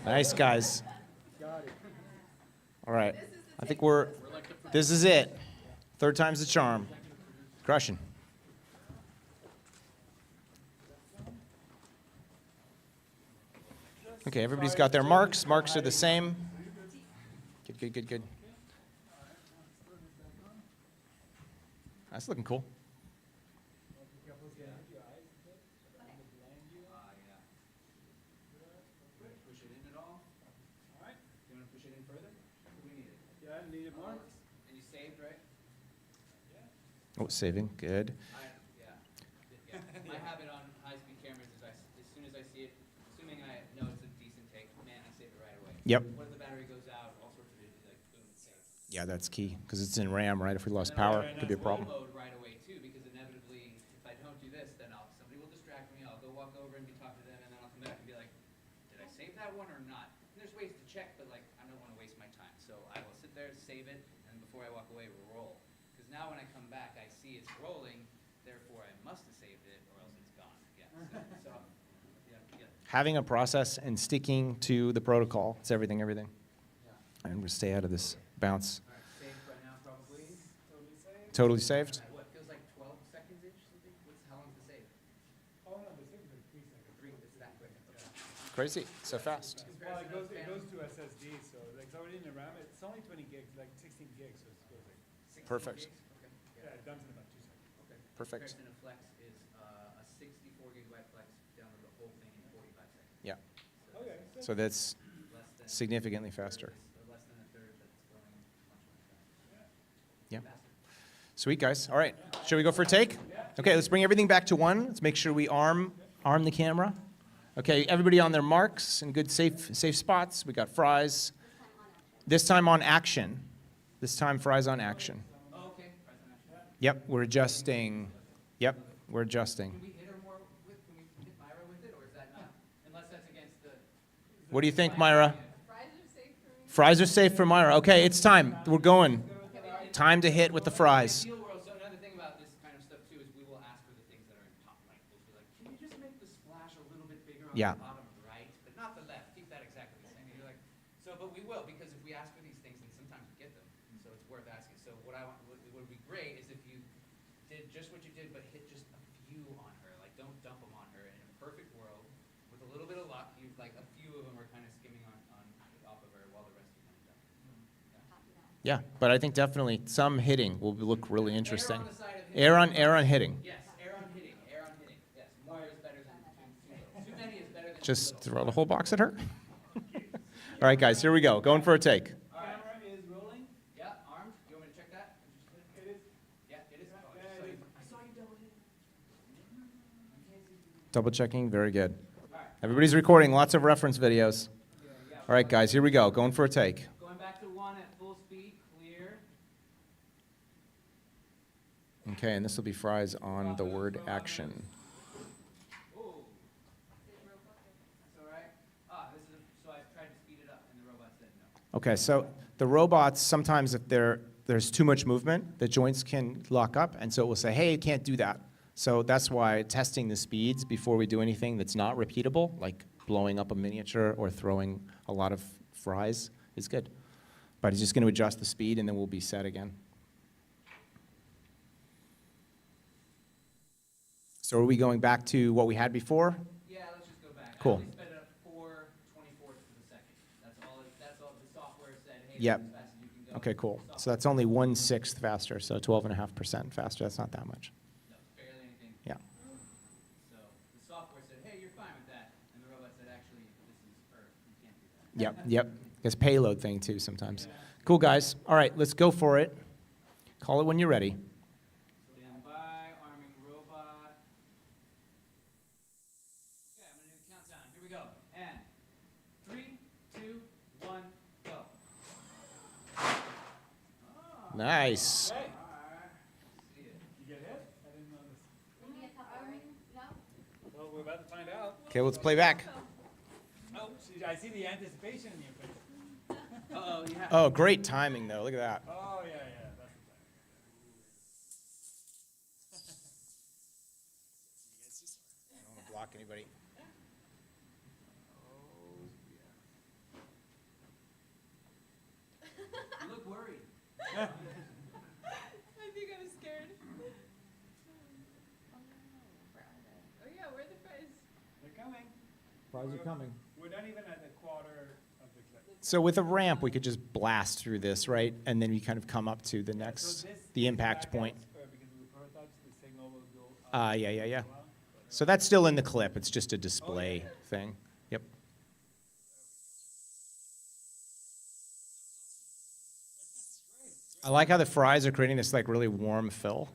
know. Nice, guys. All right. I think this is it. Third time's the charm. Crushing. Okay, everybody's got their marks. Marks are the same. Good, good, good, good. That's looking cool. Push it in at all? All right. Do you want to push it in further? We need it. Yeah, need it more. And you saved, right? Oh, saving. Good. Yeah. My habit on high-speed cameras is as soon as I see it, assuming I know it's a decent take, man, I save it right away. Yep. What if the battery goes out, all sorts of it, like, boom, it's saved. Yeah, that's key because it's in RAM, right? If we lost And then power, I'll it could be a slow problem. mode right away too, because inevitably, if I don't do this, then somebody will distract me. I'll go walk over and be talking to them, and then I'll come back and be like, did I save that one or not? And there's ways to check, but like I don't want to waste my time, so I will sit there, save it, and before I walk away, roll. Because now when I come back, I see it's rolling. Therefore, I must have saved it, or else it's gone again. So yeah. Having a process and sticking to the protocol, it's everything, everything. Yeah. And we'll stay out of this bounce. All right, saved right now, probably. Totally saved. Totally saved? What feels like 12 seconds-ish, something? How long is the save? Oh, no, the same like 3 seconds. It's that quick. Okay. Crazy. So fast. Well, it goes to SSD, so like it's already in the RAM. It's only 20 gigs, like 16 gigs, so it goes like, 16 Perfect. gigs? Okay. yeah, it dumps in about 2 seconds. Okay. Perfect. Comparison of Flex is a 64 gigabyte Flex, download the whole thing in 45 seconds. Yeah. So Okay. So that's less than significantly faster. less than a third, but it's going much faster. Yeah. Faster. Sweet, guys. All right. Should we go for a take? Okay, let's bring everything back to one. Let's make sure we arm the camera. Okay, everybody on their marks and good safe spots. We got fries. This time on action. This time fries on action. Oh, okay. Price on action. Yep, we're adjusting. Yep, we're adjusting. Can we hit her more with, can we hit Myra with it, or is that not, unless that's against the. What do you think, Myra? Fries are safe for me. Fries are safe for Myra. Okay, it's time. We're going. Time to hit with the fries. Ideal world, so another thing about this kind of stuff too is we will ask for the things that are in top right. We'll be like, can you just make the splash a little bit bigger on Yeah. the bottom right, but not the left. Keep that exactly the same. And you're like, so, but we will, because if we ask for these things, then sometimes we get them. So it's worth asking. So what what would be great is if you did just what you did, but hit just a few on her. Like, don't dump them on her. In a perfect world, with a little bit of luck, you like a few of them are kind of skimming on off of her, while the rest are kind of dumping. Yeah, but I think definitely some hitting will look really interesting. Air on the side of hitting. Air on hitting. Yes, air on hitting, air on hitting. Yes, more is better than too little. Too many is better than too Just little. throw the whole box at her. All right, guys, here we go. Going for a take. All right. Camera is rolling. Yeah, armed. You want me to check that? It is. Yeah, it is. Oh, Yeah, it is. I saw you double hit. Double checking, very good. All right. Everybody's recording, lots of reference videos. Yeah. All right, guys, here we go. Going for a take. Going back to one at full speed, clear. Okay, and this will be fries on the word action. Oh. That's all right. So I tried to speed it up, and the robot said no. Okay, so the robots, sometimes if they're there's too much movement, the joints can lock up, and so it will say, hey, you can't do that. So that's why testing the speeds before we do anything that's not repeatable, like blowing up a miniature or throwing a lot of fries, is good. But it's just going to adjust the speed, and then we'll be set again. So are we going back to what we had before? Yeah, let's just go back. Cool. I only sped it up 4/24 of a second. That's all the software said, hey, Yep. that's as fast as you can go. Okay, cool. So that's only 1/6 faster, so 12.5% faster. That's not that much. No, barely anything. Yeah. So the software said, hey, you're fine with that. And the robot said, actually, this is Earth. You can't do that. Yep, yep. It's payload thing too sometimes. Cool, guys. All right, let's go for it. Call it when you're ready. Stand by, arming robot. Okay, I'm gonna do the countdown. Here we go. And 3, 2, 1, go. Nice. Okay. See it. You get hit? I didn't notice. No? Well, we're about to find out. Okay, let's play back. Oh, I see the anticipation in your face. Uh-oh, yeah. Oh, great timing though. Look at that. Oh, yeah, yeah. That's I don't want to block anybody. You look worried. I think I'm scared. Oh yeah, where are the fries? They're coming. Prize are coming. We're not even at the quarter of the clip. So with a ramp, we could just blast through this, right? And then we kind of come up to the next, the impact point. Because of the prototypes, the signal will go up. Yeah, yeah, yeah. So that's still in the clip. It's just a display thing. Yep. I like how the fries are creating this like really warm fill.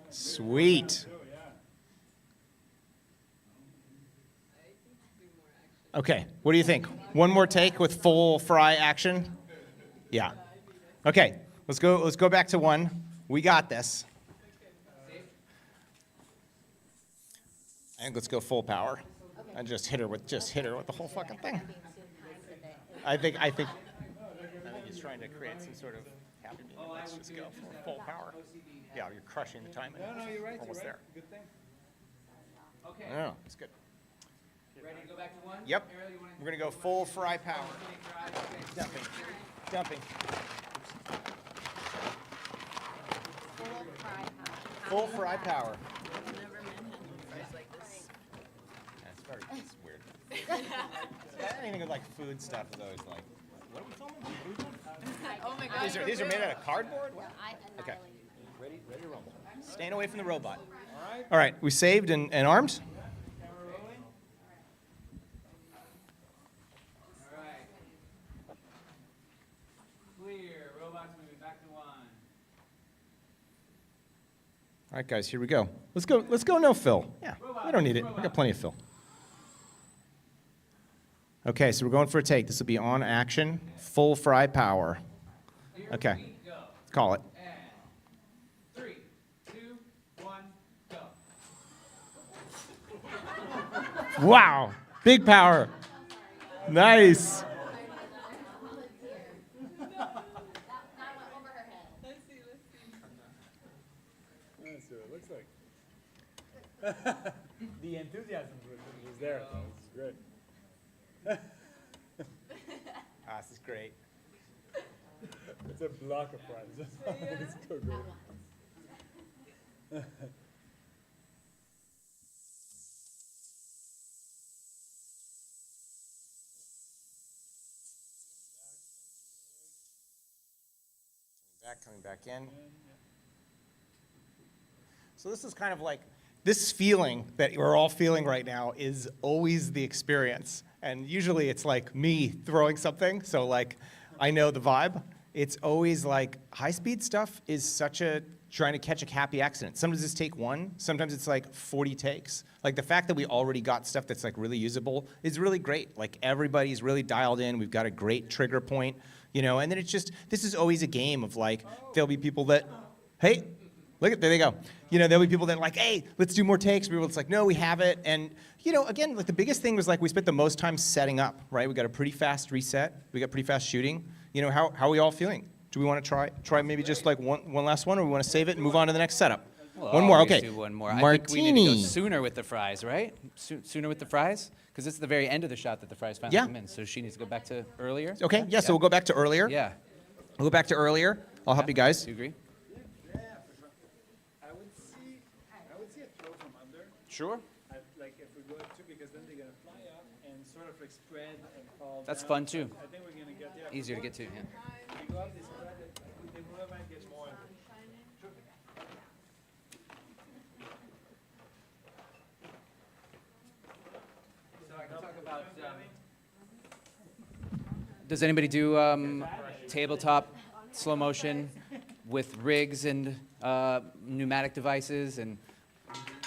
Sweet. Oh, yeah. Okay, what do you think? One more take with full fry action? Yeah. Okay, let's go back to one. We got this. I think let's go full power. And just hit her with the whole fucking thing. I think he's trying to create some sort of happy medium. Let's just go for full power. Yeah, you're crushing the timing. No, you're right. Almost you're right. there. Good thing. Okay, No, it's good. ready to go back to 1? Yep. Ariel, you wanna We're gonna go full fry power. take drive? Okay. Dumping. Dumping. Full fry power. I've never manhandled fries like this. It's weird. Anything with like food stuff is always like, what are we filming? Oh my god. These are made out of cardboard? What? Okay. Ready to rumble. Staying away from the robot. All right, we saved and armed. Camera rolling. All right. Clear. Robots moving back to 1. All right, guys, here we go. Let's go no fill. Yeah, we don't need it. We got plenty of fill. Okay, so we're going for a take. This will be on action, full fry power. Here Okay. we go. Call it. And 3, 2, 1, go. Wow, big power. Nice. Let's see. That's what it looks like. The enthusiasm was there. So it's great. This is great. It's a block of fries. It's so great. Coming back in. So this is kind of like, this feeling that we're all feeling right now is always the experience. And usually it's like me throwing something, so like I know the vibe. It's always like high-speed stuff is such a, trying to catch a happy accident. Sometimes it's take one, sometimes it's like 40 takes. Like the fact that we already got stuff that's like really usable is really great. Like everybody's really dialed in, we've got a great trigger point, you know, and then it's just, this is always a game of like, there'll be people that, hey, Look at, there they go. You know, there'll be people that are like, hey, let's do more takes. People, it's like, no, we have it. And, you know, again, like the biggest thing was like we spent the most time setting up, right? We got a pretty fast reset. We got pretty fast shooting. You know, how are we all feeling? Do we want to try maybe just like one last one, or we want to save it and move on to the next setup? We'll One more, always okay. do one more. I think we need to go Martini. sooner with the fries, right? Sooner with the fries? Because it's the very end of the shot that the fries finally Yeah. come in. So she needs to go back to earlier? Okay, yeah, so we'll go back to earlier. Yeah. We'll go back to earlier. I'll help you guys. Do you agree? I would see a throw from under. Sure. Like if we go to, because then they're gonna fly up and sort of like spread and fall That's down. fun too. I think we're gonna get, yeah. Easier to get to, yeah. We go up, they spread it, they move and get more. Does anybody do tabletop slow motion with rigs and pneumatic devices and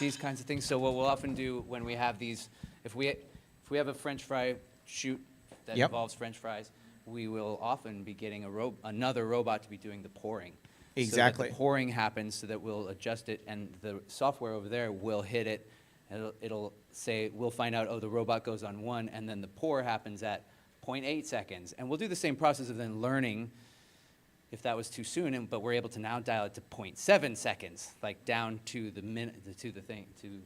these kinds of things? So what we'll often do when we have these, if we have a French fry shoot that Yep. involves French fries, we will often be getting another robot to be doing the pouring. Exactly. So that the pouring happens so that we'll adjust it, and the software over there will hit it. And it'll say, we'll find out, oh, the robot goes on 1, and then the pour happens at 0.8 seconds. And we'll do the same process of then learning if that was too soon, but we're able to now dial it to 0.7 seconds, like down to the minute, to the thing, to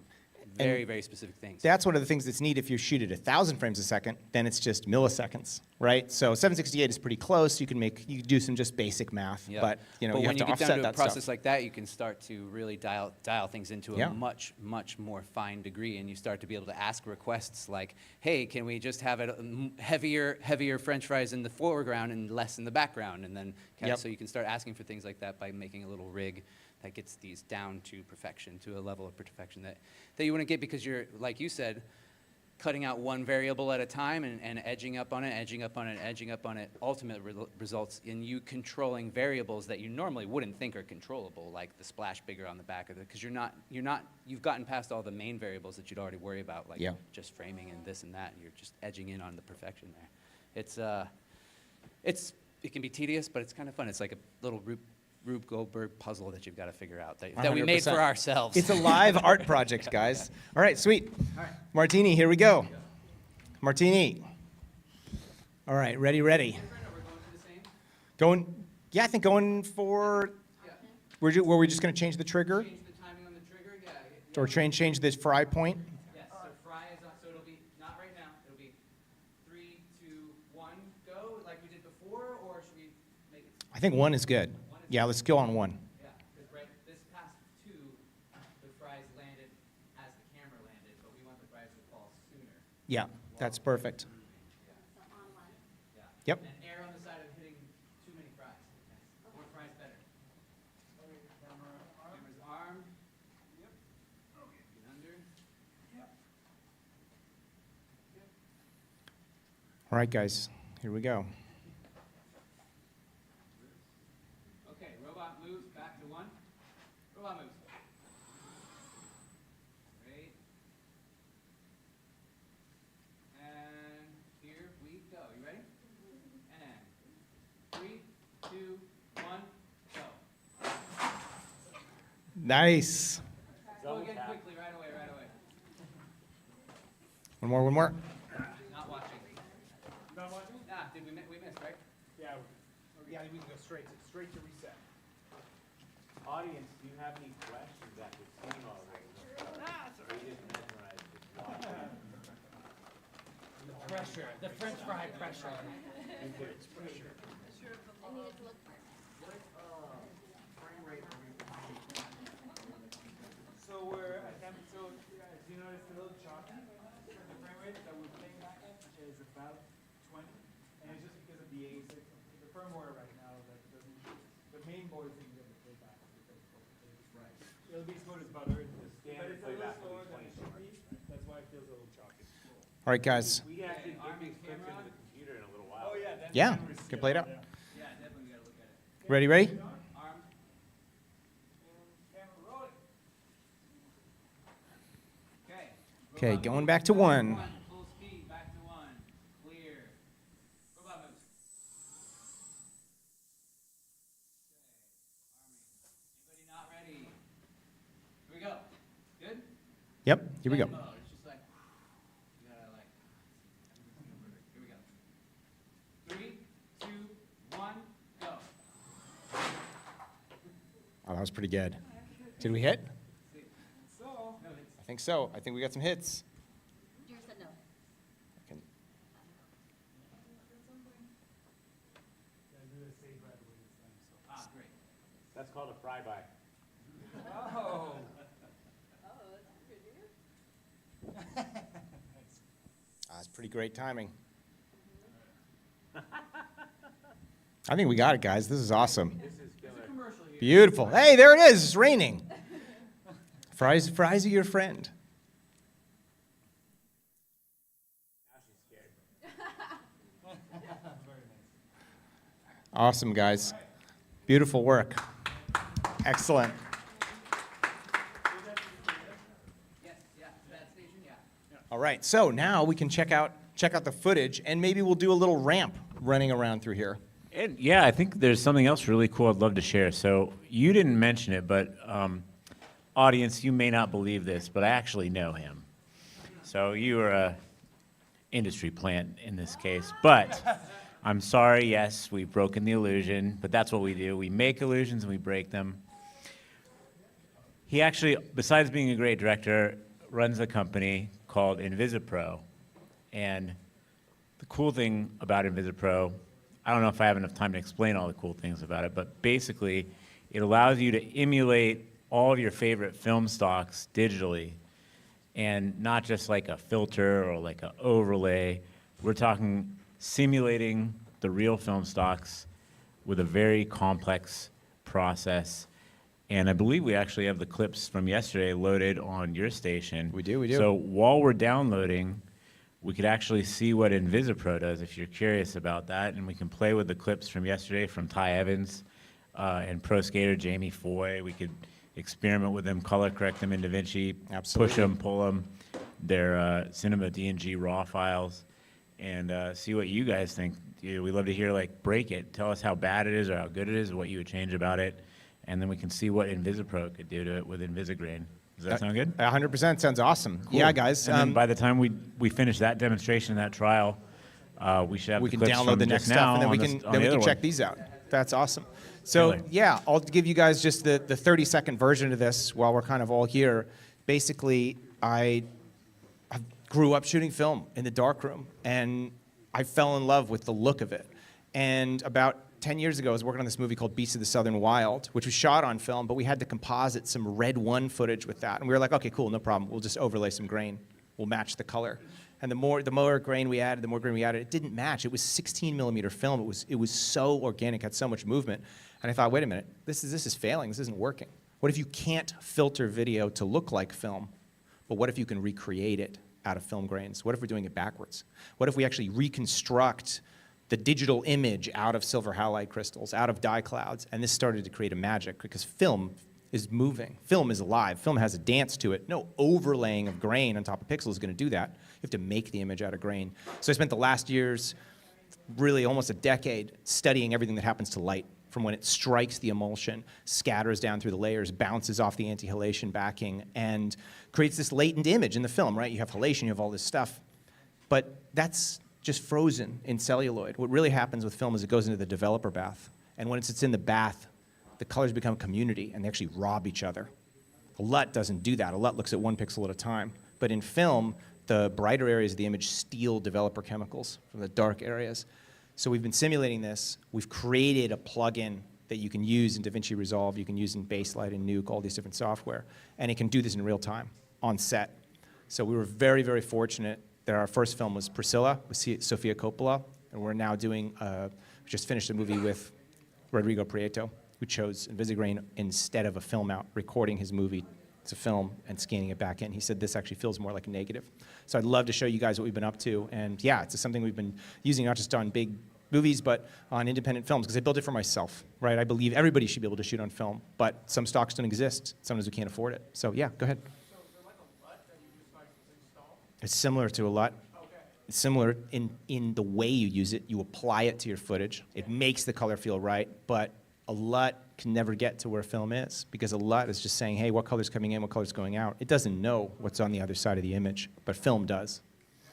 very, very specific things. That's one of the things that's neat. If you shoot at 1,000 frames a second, then it's just milliseconds, right? So 768 is pretty close. You can do some just basic math, Yeah. but you know, you have when to you get offset down to a that process stuff. like that, you can start to really dial things into Yeah. a much, much more fine degree, and you start to be able to ask requests like, hey, can we just have it heavier French fries in the foreground and less in the background? And then, Yep. so you can start asking for things like that by making a little rig that gets these down to perfection, to a level of perfection that you wouldn't get because you're, like you said, cutting out one variable at a time and edging up on it, edging up on it, edging up on it, ultimately results in you controlling variables that you normally wouldn't think are controllable, like the splash bigger on the back of it, because you've gotten past all the main variables that you'd already worry about, like Yeah. just framing and this and that, and you're just edging in on the perfection there. It can be tedious, but it's kind of fun. It's like a little Rube Goldberg puzzle that you've got to figure out that we made for 100%. ourselves. It's a live art project, guys. All right, sweet. Martini, here we go. Martini. All right, ready. Going, yeah, I think going for, were we just going to change the trigger? Change the timing on the trigger, yeah. Or change this fry point? Yes, so fry is on, so it'll be, not right now, it'll be 3, 2, 1, go, like we did before, or should we make it? I think 1 is good. Yeah, let's go on 1. Yeah, because right, this past 2, the fries landed as the camera landed, but we want the fries to fall sooner. Yeah, that's perfect. Yeah. Yep. And err on the side of hitting too many fries. More fries better. Camera's arm. Yep. Get under. All right, guys, here we go. Okay, robot moves back to 1. Robot moves. Great. And here we go. You ready? And 3, 2, 1, go. Nice. Go again quickly, right away. One more. Not watching. Not watching? Ah, we missed, right? Yeah. Yeah, we can go straight to reset. Audience, do you have any questions after seeing all of this? Or you just mesmerized with watching? Pressure, the French fry pressure. So we're attempting, so as you notice, a little choppy. The frame rate that we're playing back at is about 20, and it's just because of the ASIC, the firmware right now that doesn't, the main board is going to be playback because it's right. It'll be smooth as butter, but it's a little slower than it should be. That's why it feels a little choppy. All right, guys. We can actually put these clips into the computer in a little while. Oh yeah, then Yeah, cameras can still, play it out. yeah. Yeah, definitely gotta look at it. Ready? Arm. Camera rolling. Okay. Okay, Robot going moves. back to 1. Full speed, back to 1. Clear. Robot moves. Okay, arming. Anybody not ready? Yep, here we go. Demo. It's just like, you gotta like, here we go. 3, 2, 1, go. Oh, that was pretty good. Did we hit? I think so. I think we got some hits. Yours said no. I can- Ah, great. That's called a flyby. Oh, that's good. That's pretty great timing. I think we got it, guys. This is awesome. Beautiful. Hey, there it is. It's raining. Fries are your friend. Awesome, guys. Beautiful work. Excellent. Yes, yeah, that station, yeah. All right, so now we can check out the footage, and maybe we'll do a little ramp running around through here. And yeah, I think there's something else really cool I'd love to share. So you didn't mention it, but audience, you may not believe this, but I actually know him. So you are a industry plant in this case, but I'm sorry, yes, we've broken the illusion, but that's what we do. We make illusions and we break them. He actually, besides being a great director, runs a company called InvisiPro. And the cool thing about InvisiPro, I don't know if I have enough time to explain all the cool things about it, but basically it allows you to emulate all of your favorite film stocks digitally, and not just like a filter or like an overlay. We're talking simulating the real film stocks with a very complex process. And I believe we actually have the clips from yesterday loaded on your station. We do. So while we're downloading, we could actually see what InvisiPro does if you're curious about that. And we can play with the clips from yesterday from Ty Evans and pro skater Jamie Foy. We could experiment with them, color correct them in DaVinci, Absolutely. push them, pull them, their Cinema DNG raw files, and see what you guys think. We love to hear, like, break it. Tell us how bad it is or how good it is or what you would change about it. And then we can see what InvisiPro could do to it with Invisigrain. Does that sound good? 100% sounds awesome. Cool. Yeah, guys. And then by the time we finish that demonstration, that trial, we should have we the can clips download from the next just stuff, now and then we on can this- on the other check one. these out. That's awesome. So Really. yeah, I'll give you guys just the 30-second version of this while we're kind of all here. Basically, I grew up shooting film in the darkroom, and I fell in love with the look of it. And about 10 years ago, I was working on this movie called Beasts of the Southern Wild, which was shot on film, but we had to composite some Red 1 footage with that. And we were like, okay, cool, no problem. We'll just overlay some grain. We'll match the color. And the more grain we added, it didn't match. It was 16 millimeter film. It was so organic, had so much movement. And I thought, wait a minute, this is failing. This isn't working. What if you can't filter video to look like film, but what if you can recreate it out of film grains? What if we're doing it backwards? What if we actually reconstruct the digital image out of silver halide crystals, out of dye clouds? And this started to create a magic, because film is moving. Film is alive. Film has a dance to it. No overlaying of grain on top of pixels is going to do that. You have to make the image out of grain. So I spent the last years, really almost a decade, studying everything that happens to light, from when it strikes the emulsion, scatters down through the layers, bounces off the anti-halation backing, and creates this latent image in the film, right? You have halation, you have all this stuff. But that's just frozen in celluloid. What really happens with film is it goes into the developer bath. And when it's in the bath, the colors become community, and they actually rob each other. A LUT doesn't do that. A LUT looks at one pixel at a time. But in film, the brighter areas of the image steal developer chemicals from the dark areas. So we've been simulating this. We've created a plugin that you can use in DaVinci Resolve, you can use in Baselight and Nuke, all these different software. And it can do this in real time, on set. So we were very, very fortunate that our first film was Priscilla with Sofia Coppola. And we're now doing, we just finished a movie with Rodrigo Prieto, who chose Invisigrain instead of a film out, recording his movie to film and scanning it back in. He said this actually feels more like a negative. So I'd love to show you guys what we've been up to. And yeah, it's something we've been using not just on big movies, but on independent films, because I built it for myself, right? I believe everybody should be able to shoot on film, but some stocks don't exist. Sometimes we can't afford it. So yeah, go ahead. So is there like a LUT that you just like install? It's similar to a LUT. Okay. It's similar in the way you use it. You apply it to your footage. It makes the color feel right, but a LUT can never get to where film is, because a LUT is just saying, hey, what color's coming in, what color's going out. It doesn't know what's on the other side of the image, but film does.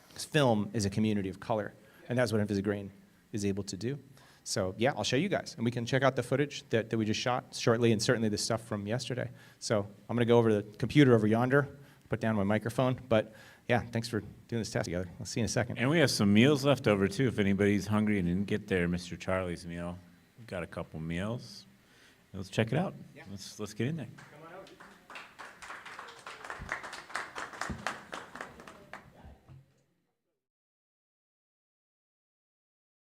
Because film is a community of color, and that's what Invisigrain is able to do. So yeah, I'll show you guys, and we can check out the footage that we just shot shortly, and certainly the stuff from yesterday. So I'm going to go over to the computer over yonder, put down my microphone, but yeah, thanks for doing this test together. I'll see you in a second. And we have some meals left over too. If anybody's hungry and didn't get their Mr. Charlie's meal, we've got a couple meals. Let's check it out. Let's get in there.